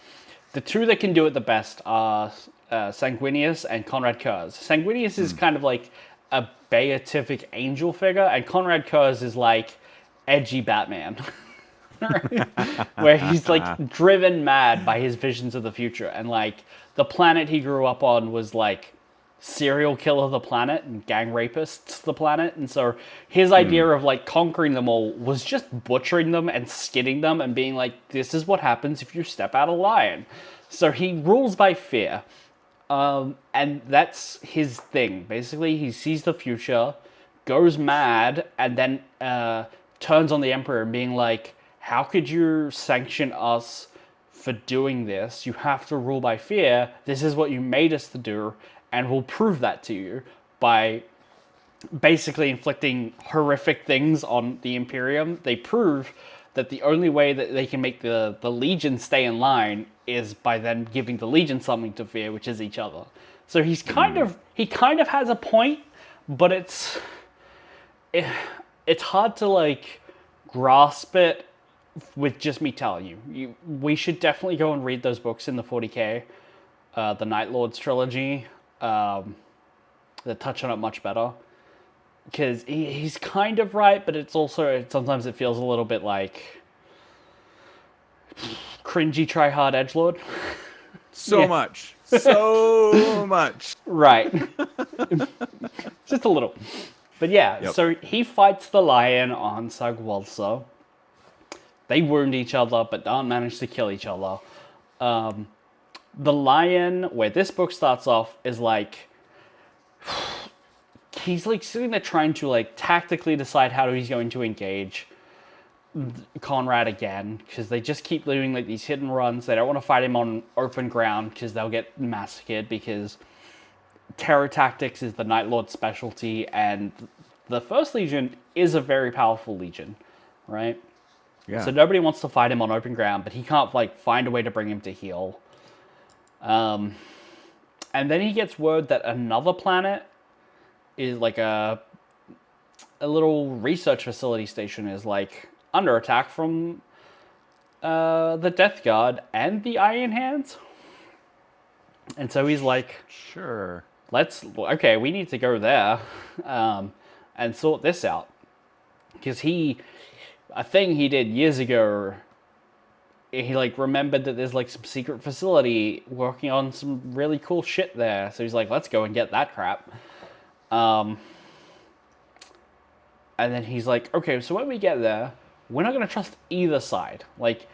The two that can do it the best are Sanguinius and Conrad Kurz. Sanguinius is kind of like a beatific angel figure, and Conrad Kurz is like edgy Batman. Where he's like driven mad by his visions of the future, and like the planet he grew up on was like serial killer the planet and gang rapists the planet, and so his idea of like conquering them all was just butchering them and skinning them and being like, this is what happens if you step out of line. So he rules by fear, and that's his thing. Basically, he sees the future, goes mad, and then turns on the Emperor and being like, how could you sanction us for doing this? You have to rule by fear. This is what you made us to do, and we'll prove that to you by basically inflicting horrific things on the Imperium. They prove that the only way that they can make the Legion stay in line is by then giving the Legion something to fear, which is each other. So he kind of has a point, but it's hard to like grasp it with just me telling you. We should definitely go and read those books in the 40k, the Night Lords trilogy. That touch on it much better. Because he's kind of right, but it's also, sometimes it feels a little bit like cringy try-hard edgelord. So much. So much. Right. Just a little. But yeah, so he fights the lion on Sagwalsa. They wound each other, but don't manage to kill each other. The lion, where this book starts off, is like... He's like sitting there trying to like tactically decide how he's going to engage Conrad again, because they just keep doing like these hidden runs. They don't want to fight him on open ground because they'll get massacred, because terror tactics is the Night Lord's specialty, and the First Legion is a very powerful legion, right? Yeah. So nobody wants to fight him on open ground, but he can't like find a way to bring him to heal. And then he gets word that another planet is like a little research facility station is like under attack from the Death Guard and the Iron Hands. And so he's like, sure, okay, we need to go there and sort this out. Because a thing he did years ago, he like remembered that there's like some secret facility working on some really cool shit there. So he's like, let's go and get that crap. And then he's like, okay, so when we get there, we're not going to trust either side. Like,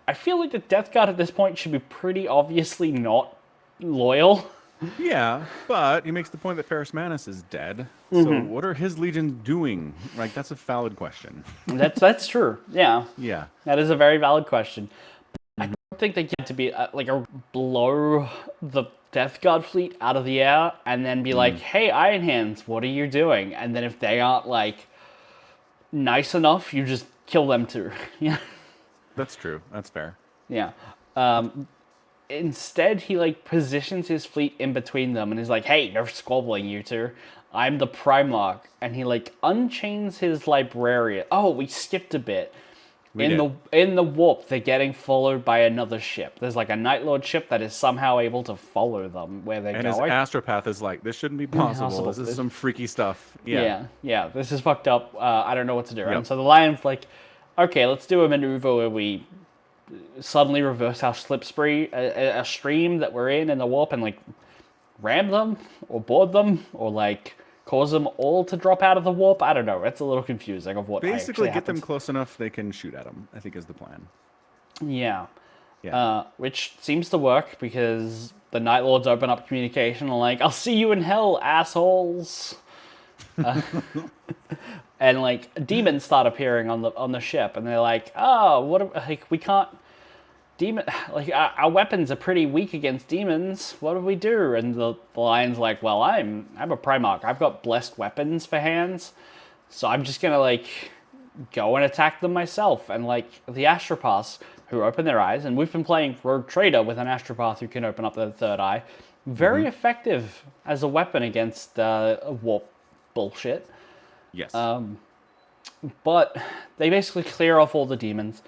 I feel like the Death Guard at this point should be pretty obviously not loyal. Yeah, but he makes the point that Paris Manus is dead. So what are his legions doing? Like, that's a valid question. That's true. Yeah. Yeah. That is a very valid question. I don't think they get to be blow the Death Guard fleet out of the air and then be like, hey, Iron Hands, what are you doing? And then if they aren't like nice enough, you just kill them too. Yeah. That's true. That's fair. Yeah. Instead, he like positions his fleet in between them and is like, hey, no squabbling, you two. I'm the Primarch. And he like unchains his librarian. Oh, we skipped a bit. In the warp, they're getting followed by another ship. There's like a Night Lord ship that is somehow able to follow them where they're going. And his astropath is like, this shouldn't be possible. This is some freaky stuff. Yeah. Yeah. This is fucked up. I don't know what to do. Yep. And so the lion's like, okay, let's do a maneuver where we suddenly reverse our slipstream, a stream that we're in the warp, and like ram them or board them or like cause them all to drop out of the warp. I don't know. It's a little confusing of what basically get them close enough they can shoot at them, I think is the plan. Yeah. Which seems to work because the Night Lords open up communication and like, I'll see you in hell, assholes. And like demons start appearing on the ship, and they're like, oh, we can't. Our weapons are pretty weak against demons. What do we do? And the lion's like, well, I'm a Primarch. I've got blessed weapons for hands, so I'm just gonna like go and attack them myself. And like the Astropaths who open their eyes, and we've been playing Rogue Trader with an Astropath who can open up their third eye. Very effective as a weapon against warp bullshit. Yes. But they basically clear off all the demons.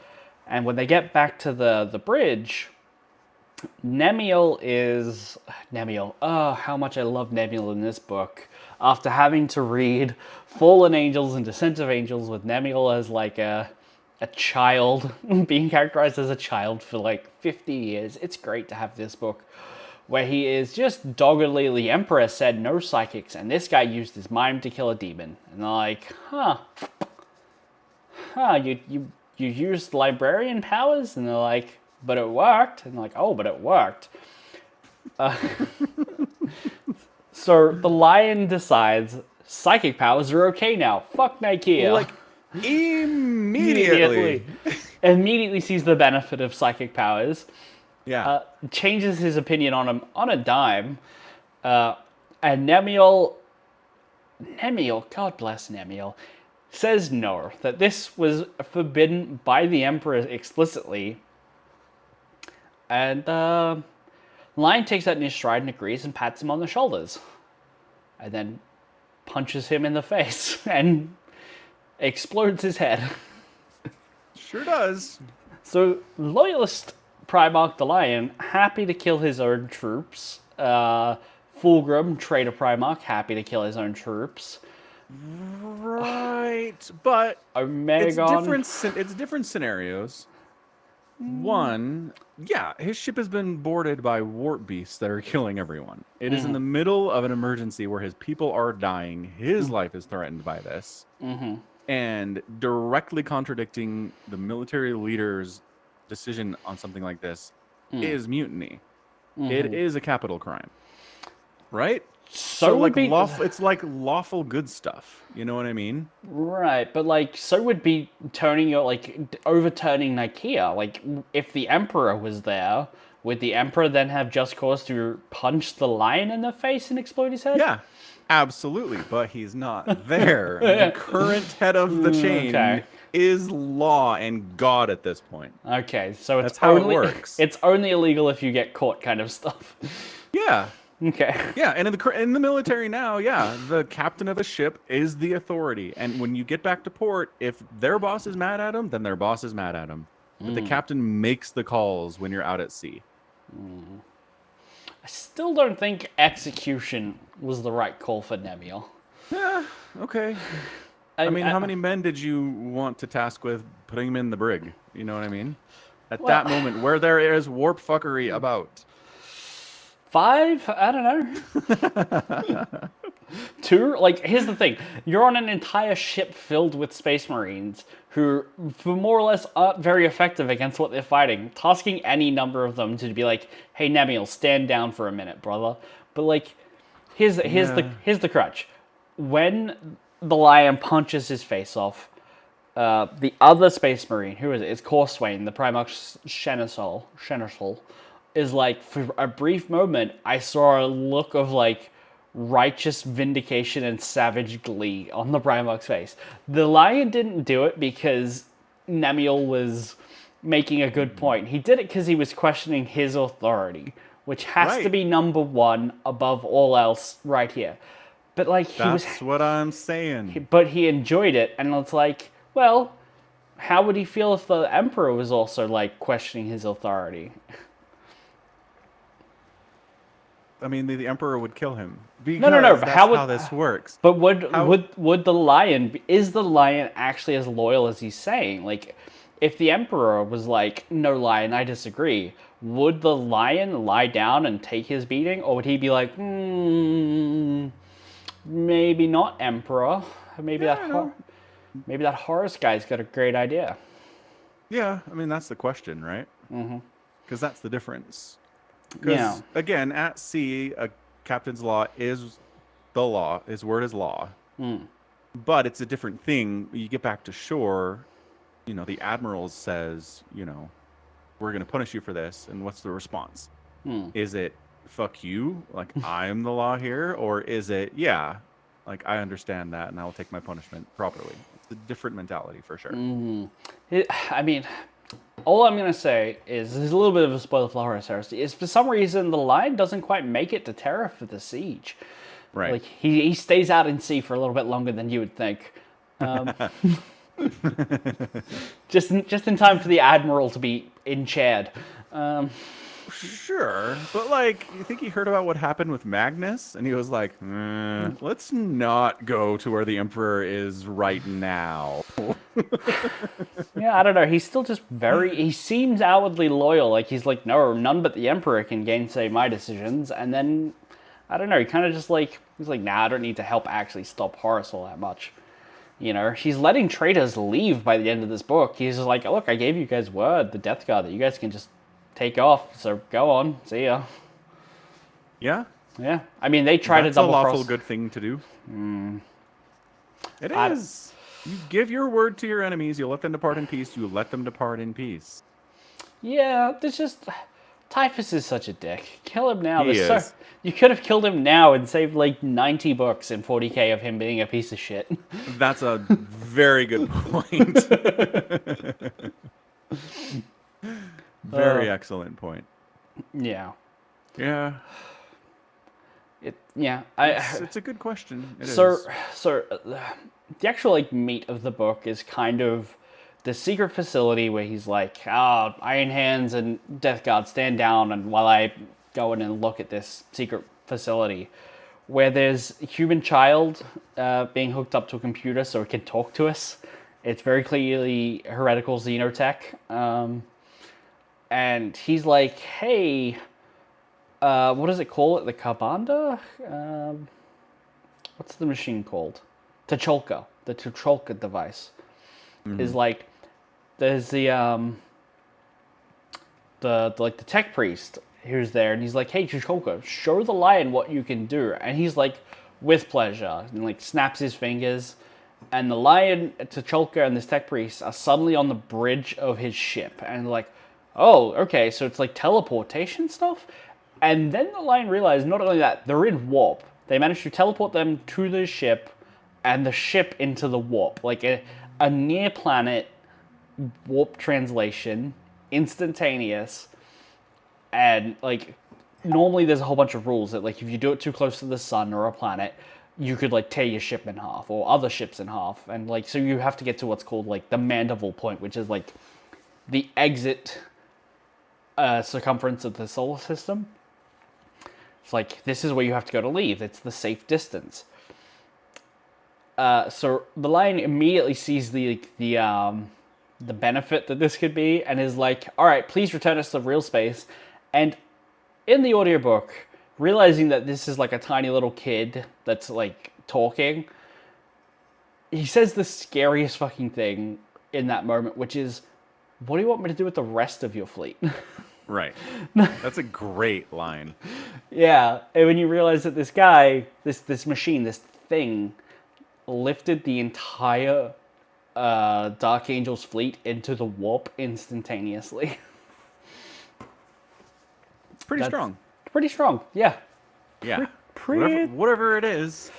And when they get back to the bridge, Nemiel. Oh, how much I love Nemiel in this book. After having to read Fallen Angels and Descent of Angels with Nemiel as like a child, being characterized as a child for like 50 years. It's great to have this book where he is just doggedly, the Emperor said no psychics, and this guy used his mind to kill a demon. And they're like, you used librarian powers? And they're like, but it worked. And they're like, oh, but it worked. So the lion decides psychic powers are okay now. Fuck Nikea. Like, immediately. Immediately sees the benefit of psychic powers. Yeah. Changes his opinion on him on a dime. And Nemiel, God bless Nemiel, says no, that this was forbidden by the Emperor explicitly. And Lion takes that in his stride and agrees and pats him on the shoulders. And then punches him in the face and explodes his head. Sure does. So, loyalist Primarch the Lion, happy to kill his own troops. Fulgrim, traitor Primarch, happy to kill his own troops. Right, but Omegon. It's different scenarios. One, yeah, his ship has been boarded by warp beasts that are killing everyone. It is in the middle of an emergency where his people are dying. His life is threatened by this. And directly contradicting the military leader's decision on something like this is mutiny. It is a capital crime. Right? So like it's like lawful good stuff. You know what I mean? Right, but like, so would be overturning Nicaea. Like, if the Emperor was there, would the Emperor then have just cause to punch the lion in the face and explode his head? Yeah, absolutely. But he's not there. The current head of the chain is law and God at this point. Okay, so that's how it works. It's only illegal if you get caught, kind of stuff. Yeah. Okay. Yeah, and in the military now, yeah, the captain of a ship is the authority. And when you get back to port, if their boss is mad at them, then their boss is mad at them. But the captain makes the calls when you're out at sea. I still don't think execution was the right call for Nemiel. Yeah, okay. I mean, how many men did you want to task with putting him in the brig? You know what I mean? At that moment, where there is warp fuckery about. 5? I don't know. 2? Like, here's the thing. You're on an entire ship filled with Space Marines who, for more or less, aren't very effective against what they're fighting. Tasking any number of them to be like, hey, Nemiel, stand down for a minute, brother. But, like, here's the crutch. When the lion punches his face off, the other Space Marine, who is it? It's Corswain, the Primarch Seneschal, is like, for a brief moment, I saw a look of like righteous vindication and savage glee on the Primarch's face. The lion didn't do it because Nemiel was making a good point. He did it because he was questioning his authority, which has to be number one above all else right here. But like, that's what I'm saying. But he enjoyed it, and it's like, well, how would he feel if the Emperor was also like questioning his authority? I mean, the Emperor would kill him. No. That's how this works. But would the lion, is the lion actually as loyal as he's saying? Like, if the Emperor was like, no, lion, I disagree, would the lion lie down and take his beating? Or would he be like, maybe not, Emperor. Maybe that Horus guy's got a great idea. Yeah, I mean, that's the question, right? Because that's the difference. Because, again, at sea, a captain's law is the law. His word is law. But it's a different thing. You get back to shore, you know, the admiral says, you know, we're going to punish you for this. And what's the response? Is it, fuck you, like, I'm the law here? Or is it, yeah, like, I understand that and I will take my punishment properly? It's a different mentality for sure. I mean, all I'm going to say is, there's a little bit of a spoiler for Horus Heresy, is for some reason the lion doesn't quite make it to Terra for the siege. Right. Like, he stays out in sea for a little bit longer than you would think. Just in time for the Admiral to be in Chad. Sure, but like, you think he heard about what happened with Magnus, and he was like, let's not go to where the Emperor is right now. Yeah, I don't know. He's still just he seems outwardly loyal. Like, he's like, no, none but the Emperor can gainsay my decisions. And then, I don't know, he kind of just like, he's like, nah, I don't need to help actually stop Horus all that much. You know, he's letting traitors leave by the end of this book. He's just like, look, I gave you guys word, the Death Guard, that you guys can just take off, so go on, see ya. Yeah? Yeah. I mean, they try to double cross. That's a lawful good thing to do. It is. You give your word to your enemies, you let them depart in peace, you let them depart in peace. Yeah, there's just... Typhus is such a dick. Kill him now. He is. You could have killed him now and saved like 90 books and 40k of him being a piece of shit. That's a very good point. Very excellent point. Yeah. Yeah. It's a good question. It So, is. the actual like meat of the book is kind of the secret facility where he's like, Iron Hands and Death Guard, stand down, and while I go in and look at this secret facility, where there's a human child being hooked up to a computer so it can talk to us. It's very clearly heretical xenotech, and he's like, "Hey, what does it call it? The Kabanda? What's the machine called? Tacholka. The Tacholka device is like there's the tech priest who's there, and he's like, "Hey, Tacholka, show the lion what you can do." And he's like, "With pleasure," and like snaps his fingers, and the lion, Tacholka, and this tech priest are suddenly on the bridge of his ship, and like, "Oh, okay, so it's like teleportation stuff." And then the lion realized not only that they're in warp, they managed to teleport them to the ship, and the ship into the warp, like a near planet warp translation, instantaneous, and like normally there's a whole bunch of rules that like if you do it too close to the sun or a planet, you could like tear your ship in half or other ships in half, and like so you have to get to what's called like the Mandible point, which is like the exit circumference of the solar system. It's like this is where you have to go to leave. It's the safe distance. So the lion immediately sees the benefit that this could be, and is like, "All right, please return us to real space." And in the audiobook, realizing that this is like a tiny little kid that's like talking, he says the scariest fucking thing in that moment, which is, "What do you want me to do with the rest of your fleet?" Right. That's a great line. Yeah, and when you realize that this guy, this machine, this thing, lifted the entire Dark Angel's fleet into the warp instantaneously. Pretty strong. Pretty strong, yeah. Yeah. Pretty... Whatever it is.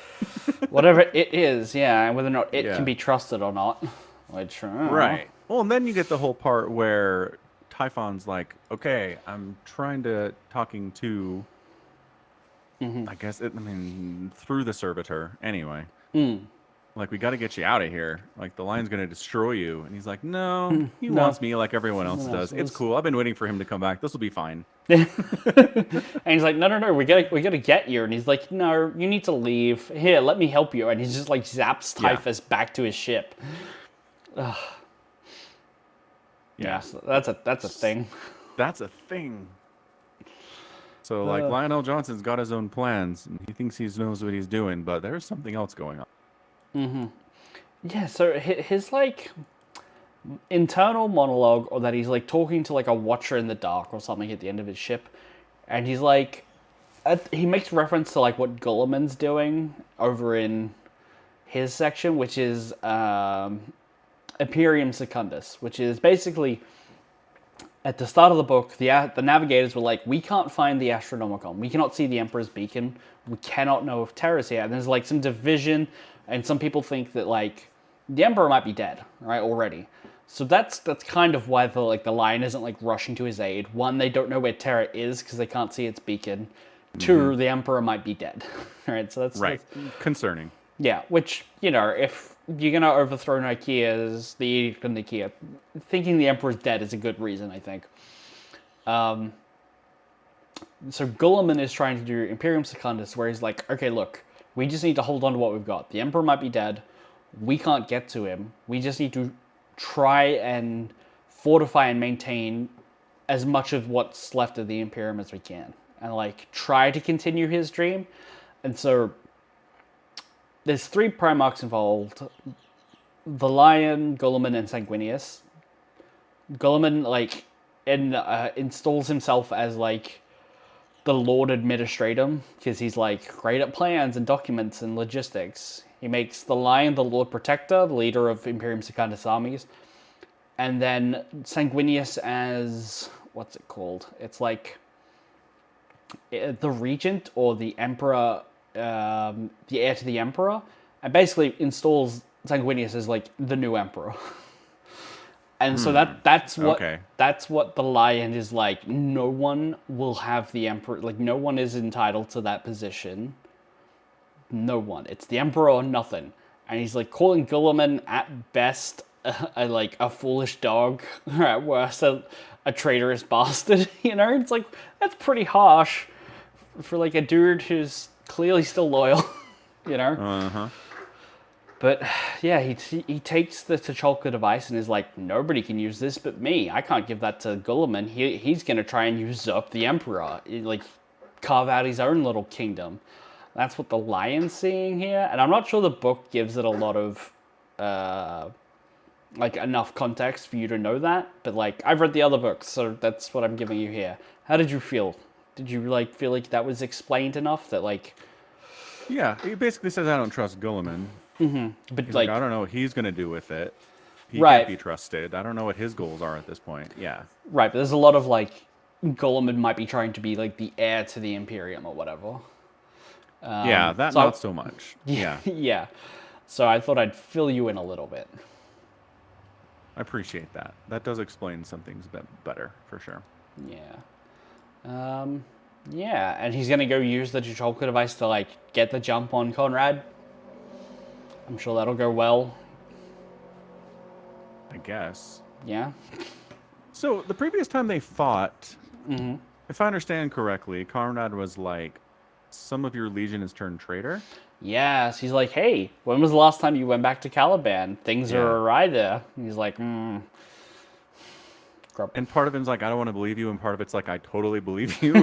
Whatever it is, yeah, and whether or not it Yeah. can be trusted or not. Which, Right. Well, and then you get the whole part where Typhon's like, "Okay, I'm trying to talking to, I guess, through the servitor anyway. Like, we got to get you out of here. Like, the lion's going to destroy you." And he's like, "No, he No. wants me like everyone else does. It's cool. I've been waiting for him to come back. This will be fine." And he's like, no, we gotta get you. And he's like, "No, you need to leave. Here, let me help you." And he just like zaps Typhus back to his ship. Ugh. Yeah, so that's a thing. That's a thing. So, like, Lionel Johnson's got his own plans, and he thinks he knows what he's doing, but there's something else going on. Yeah, so his like internal monologue, or that he's like talking to like a watcher in the dark or something at the end of his ship, and he's like, he makes reference to like what Gulliman's doing over in his section, which is Imperium Secundus, which is basically at the start of the book, the navigators were like, "We can't find the Astronomicon. We cannot see the Emperor's beacon. We cannot know if Terra's here." And there's like some division, and some people think that like the Emperor might be dead, right, already. So that's kind of why the lion isn't like rushing to his aid. One, they don't know where Terra is because they can't see its beacon. Two, the Emperor might be dead. Right, so that's concerning. Yeah, which, you know, if you're gonna overthrow Nicaea's, the Edict of Nicaea, thinking the Emperor's dead is a good reason, I think. So Gulliman is trying to do Imperium Secundus, where he's like, "Okay, look, we just need to hold on to what we've got. The Emperor might be dead. We can't get to him. We just need to try and fortify and maintain as much of what's left of the Imperium as we can. And, like, try to continue his dream." And so there's 3 Primarchs involved. The Lion, Gulliman, and Sanguinius. Gulliman, like, installs himself as, like, the Lord Administratum, because he's, like, great at plans and documents and logistics. He makes the Lion the Lord Protector, the leader of Imperium Secundus armies. And then Sanguinius as, what's it called? It's like the Regent or the Emperor, the heir to the Emperor, and basically installs Sanguinius as like the new Emperor. And so that's what the lion is like. No one will have the emperor. Like, no one is entitled to that position. No one. It's the emperor or nothing. And he's like calling Guilliman at best a foolish dog, or at worst a traitorous bastard. You know, it's like, that's pretty harsh for like a dude who's clearly still loyal. You know. But yeah, he takes the T'Cholka device and is like, nobody can use this but me. I can't give that to Guilliman. He's gonna try and usurp the emperor, like carve out his own little kingdom. That's what the lion's seeing here, and I'm not sure the book gives it a lot of like enough context for you to know that. But like, I've read the other books, so that's what I'm giving you here. How did you feel? Did you like feel like that was explained enough that like? Yeah, he basically says I don't trust Guilliman. But He's like, I don't know what he's gonna do with it. He right, can't be trusted. I don't know what his goals are at this point. Yeah. Right, but there's a lot of like, Guilliman might be trying to be like the heir to the Imperium or whatever. Yeah, that so not so much. Yeah. Yeah. So I thought I'd fill you in a little bit. I appreciate that. That does explain some things a bit better, for sure. Yeah. Yeah, and he's gonna go use the T'Cholka device to like get the jump on Conrad. I'm sure that'll go well. I guess. Yeah. So the previous time they fought, if I understand correctly, Conrad was like, some of your legion has turned traitor. Yes, he's like, hey, when was the last time you went back to Caliban? Things are awry there. And he's like, And part of him's like, I don't want to believe you, and part of it's like, I totally believe you.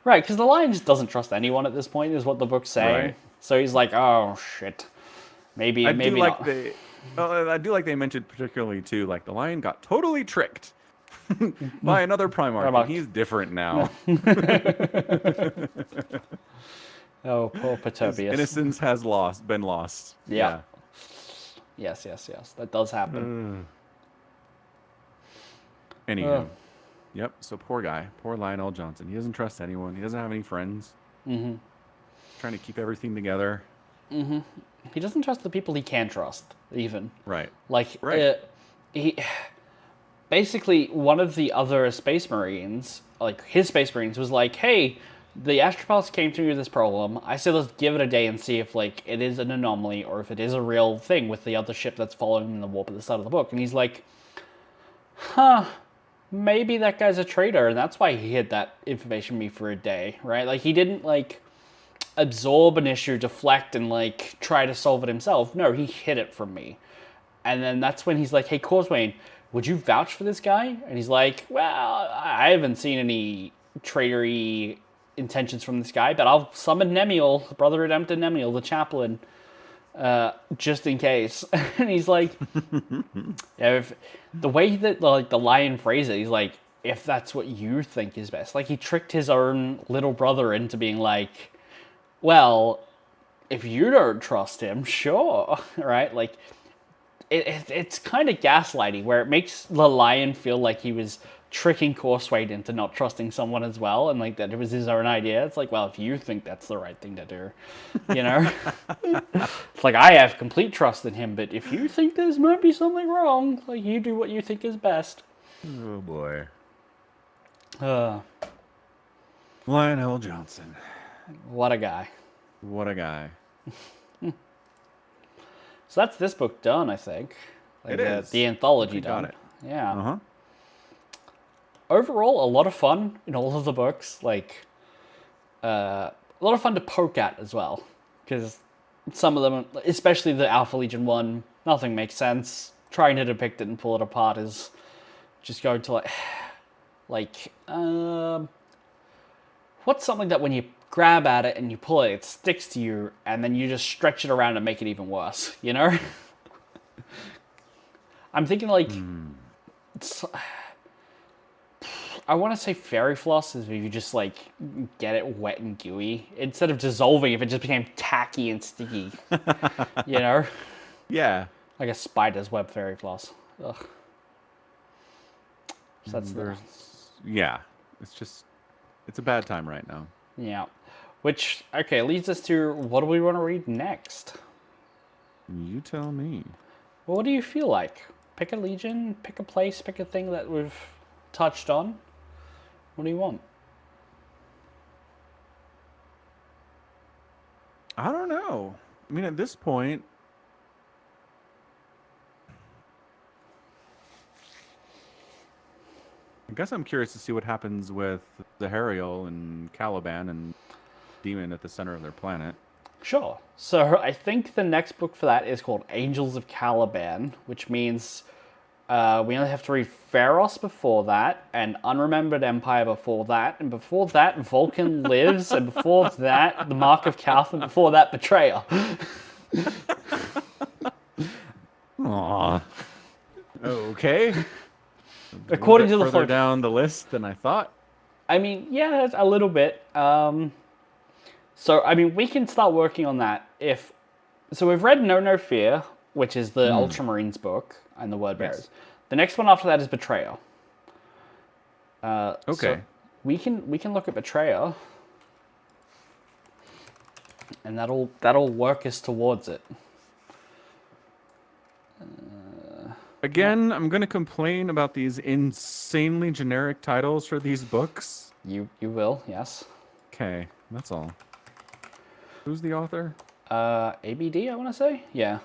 Right, because the lion just doesn't trust anyone at this point, is what the book's saying. Right. So he's like, oh shit, maybe not. I do like they mentioned particularly too, like the lion got totally tricked by another Primarch. And he's different now. Oh, poor Petobius. His innocence has been lost. Yeah. Yes. That does happen. Anywho. Yep, so poor guy. Poor Lionel Johnson. He doesn't trust anyone. He doesn't have any friends. He's trying to keep everything together. He doesn't trust the people he can trust, even. Right. Like, he... Basically, one of the other Space Marines, like his Space Marines, was like, hey, the Astropaths came to me with this problem. I said, let's give it a day and see if, like, it is an anomaly or if it is a real thing with the other ship that's following in the warp at the start of the book. And he's like, maybe that guy's a traitor, and that's why he hid that information from me for a day, right? Like, he didn't, like, absorb an issue, deflect, and, like, try to solve it himself. No, he hid it from me. And then that's when he's like, hey, Causewayne, would you vouch for this guy? And he's like, well, I haven't seen any traitory intentions from this guy, but I'll summon Nemiel, Brother Redemptor Nemiel, the chaplain, just in case. And he's like, if the way that like the lion phrased it, he's like, if that's what you think is best. Like, he tricked his own little brother into being like, well, if you don't trust him, sure, right? Like, it's kind of gaslighting, where it makes the lion feel like he was tricking Causewayne into not trusting someone as well, and like that it was his own idea. It's like, well, if you think that's the right thing to do, you know? It's like, I have complete trust in him, but if you think there's might be something wrong, like, you do what you think is best. Oh boy. Lionel Johnson. What a guy. What a guy. So that's this book done, I think. Like, it is. The anthology done. Got it. Yeah. Overall, a lot of fun in all of the books. Like, a lot of fun to poke at as well. Because some of them, especially the Alpha Legion one, nothing makes sense. Trying to depict it and pull it apart is just going to what's something that when you grab at it and you pull it, it sticks to you, and then you just stretch it around and make it even worse, you know? I'm thinking like, I want to say fairy floss is where you just like get it wet and gooey. Instead of dissolving, if it just became tacky and sticky, you know? Yeah. Like a spider's web fairy floss. Ugh. So that's yeah. It's a bad time right now. Yeah. Which, okay, leads us to, what do we want to read next? You tell me. Well, what do you feel like? Pick a legion, pick a place, pick a thing that we've touched on. What do you want? I don't know. I mean, at this point, I guess I'm curious to see what happens with Zahariel and Caliban and Demon at the center of their planet. Sure. So I think the next book for that is called Angels of Caliban, which means we only have to read Pharos before that, and Unremembered Empire before that, and before that Vulcan Lives, and before that the Mark of Calth, and before that Betrayal. Aww. Okay. According to the further down the list than I thought. I mean, yeah, a little bit. So, I mean, we can start working on that if... So we've read No Fear, which is the Ultramarines book, and the Word Bearers. Yes. The next one after that is Betrayal. Okay. So we can look at Betrayal, and that'll work us towards it. Again, I'm going to complain about these insanely generic titles for these books. You will, yes. Okay, that's all. Who's the author? ABD, I want to say? Yeah.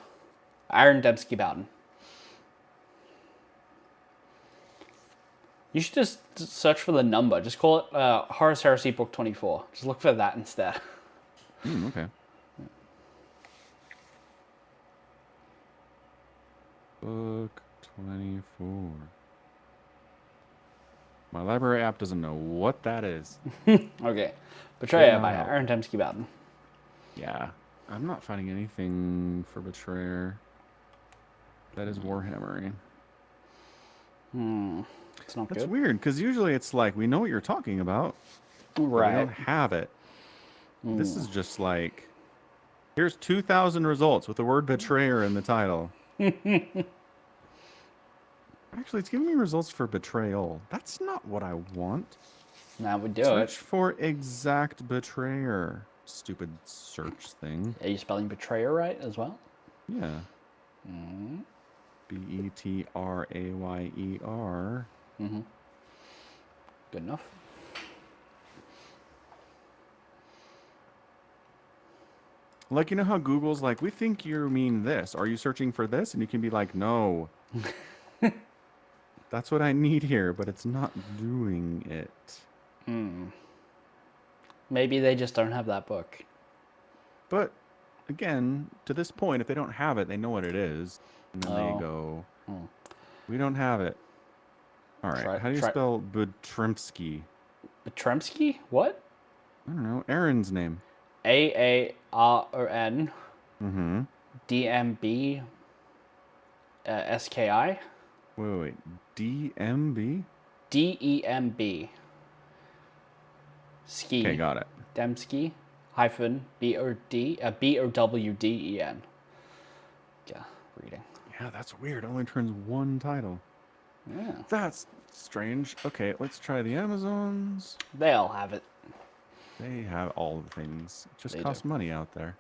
Aaron Dembski Bowden. You should just search for the number. Just call it Horus Heresy Book 24. Just look for that instead. Okay. Book 24. My library app doesn't know what that is. Okay. Betrayer by Aaron Dembski Bowden. Yeah. I'm not finding anything for Betrayer. That is Warhammering. It's not That's good. weird, because usually it's like, we know what you're talking about. Right. We don't have it. This is just like, here's 2,000 results with the word Betrayer in the title. Actually, it's giving me results for Betrayal. That's not what I want. Now we do Search for exact Betrayer. Stupid search thing. Are you spelling Betrayer right as well? Yeah. Betrayer. Good enough. Like, you know how Google's like, we think you mean this. Are you searching for this? And you can be like, no. That's what I need here, but it's not doing it. Maybe they just don't have that book. But, again, to this point, if they don't have it, they know what it is. And then they go, we don't have it. All right, how do you spell Butrymsky? Butrymsky? What? I don't know. Aaron's name. AARN. DMB. SKI. Wait. DMB? DEMB. Ski. Okay, got it. Dembski hyphen BOWDEN. Yeah, reading. Yeah, that's weird. It only turns one title. Yeah. That's strange. Okay, let's try the Amazons. They all have it. They have all the things. It just costs money out there.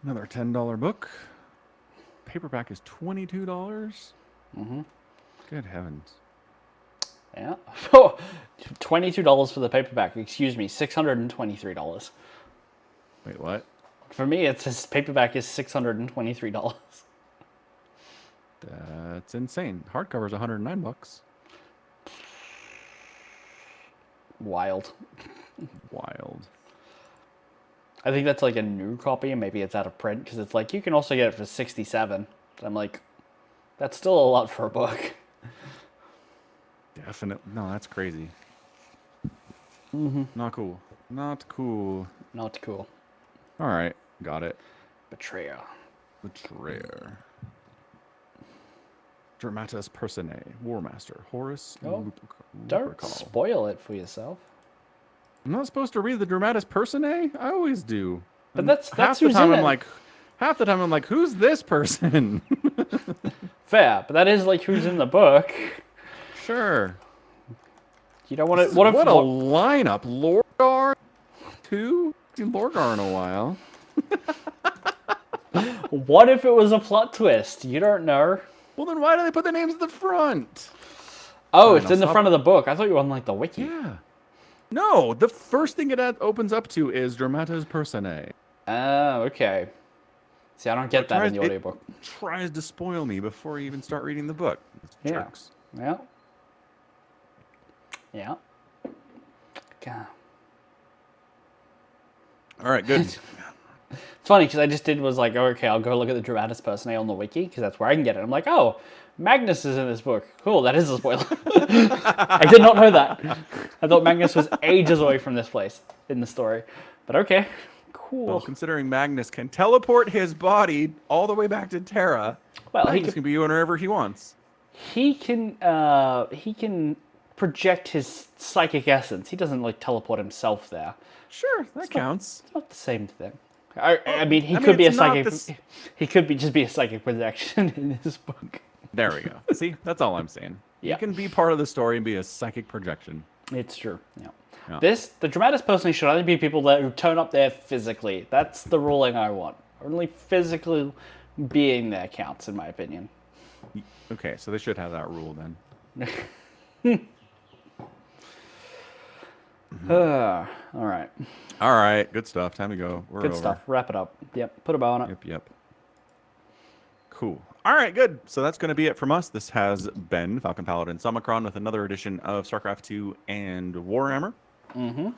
Another $10 book. Paperback is $22. Good heavens. Yeah. Oh, $22 for the paperback. Excuse me, $623. Wait, what? For me, it says paperback is $623. That's insane. Hardcover's $109. Wild. Wild. I think that's like a new copy, and maybe it's out of print, because it's like, you can also get it for $67. I'm like, that's still a lot for a book. Definitely. No, that's crazy. Not cool. Not cool. Not cool. All right. Got it. Betrayer. Betrayer. Dramatis Personae. Warmaster. Horus. Don't spoil it for yourself. I'm not supposed to read the Dramatis Personae? I always do. But that's half the time I'm like, who's this person? Fair, but that is like who's in the book. Sure. You don't want to. What a lineup! Lorgar 2? Seen Lorgar in a while. What if it was a plot twist? You don't know. Well, then why do they put the names at the front? Oh, it's in the front of the book. I thought you were on like the wiki. Yeah. No, the first thing it opens up to is Dramatis Personae. Oh, okay. See, I don't get that in the audiobook. It tries to spoil me before you even start reading the book. Yeah. Jerks. Yeah. Yeah. God. All right, good. It's funny because I just was like, oh, okay, I'll go look at the Dramatis Personae on the wiki because that's where I can get it. I'm like, oh, Magnus is in this book. Cool, that is a spoiler. I did not know that. I thought Magnus was ages away from this place in the story. But okay, cool. Well, considering Magnus can teleport his body all the way back to Terra, Magnus can be wherever he wants. He can project his psychic essence. He doesn't like teleport himself there. Sure, that counts. It's not the same thing. I mean, he could be a psychic. He could just be a psychic projection in this book. There we go. See, that's all I'm saying. Yeah. You can be part of the story and be a psychic projection. It's true. Yeah. Yeah. The Dramatis Personae should only be people who turn up there physically. That's the ruling I want. Only physically being there counts, in my opinion. Okay, so they should have that rule then. All right. All right, good stuff. Time to go. We're Good over. stuff. Wrap it up. Yep. Put a bow on it. Yep. Cool. All right, good. So that's going to be it from us. This has been Falcon Paladin Summacron with another edition of StarCraft 2 and Warhammer. Mm-hmm.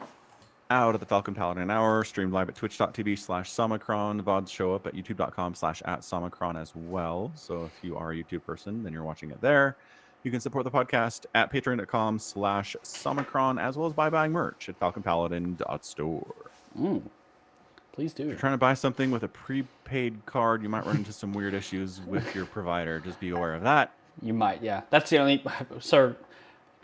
Out at the Falcon Paladin Hour, streamed live at twitch.tv/Summacron. VODs show up at youtube.com/@Summacron as well. So if you are a YouTube person, then you're watching it there. You can support the podcast at patreon.com/Summacron, as well as by buying merch at falconpaladin.store. Please do. If you're trying to buy something with a prepaid card, you might run into some weird issues with your provider. Just be aware of that. You might, yeah. That's the only... So,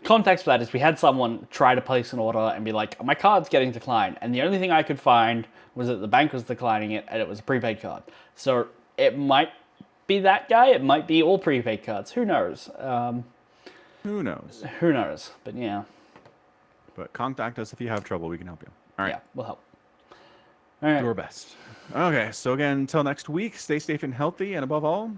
context for that is we had someone try to place an order and be like, my card's getting declined. And the only thing I could find was that the bank was declining it and it was a prepaid card. So, it might be that guy. It might be all prepaid cards. Who knows? Who knows? Who knows? But yeah. But contact us if you have trouble. We can help you. All right. Yeah, we'll help. All right. Do our best. Okay, so again, until next week, stay safe and healthy, and above all,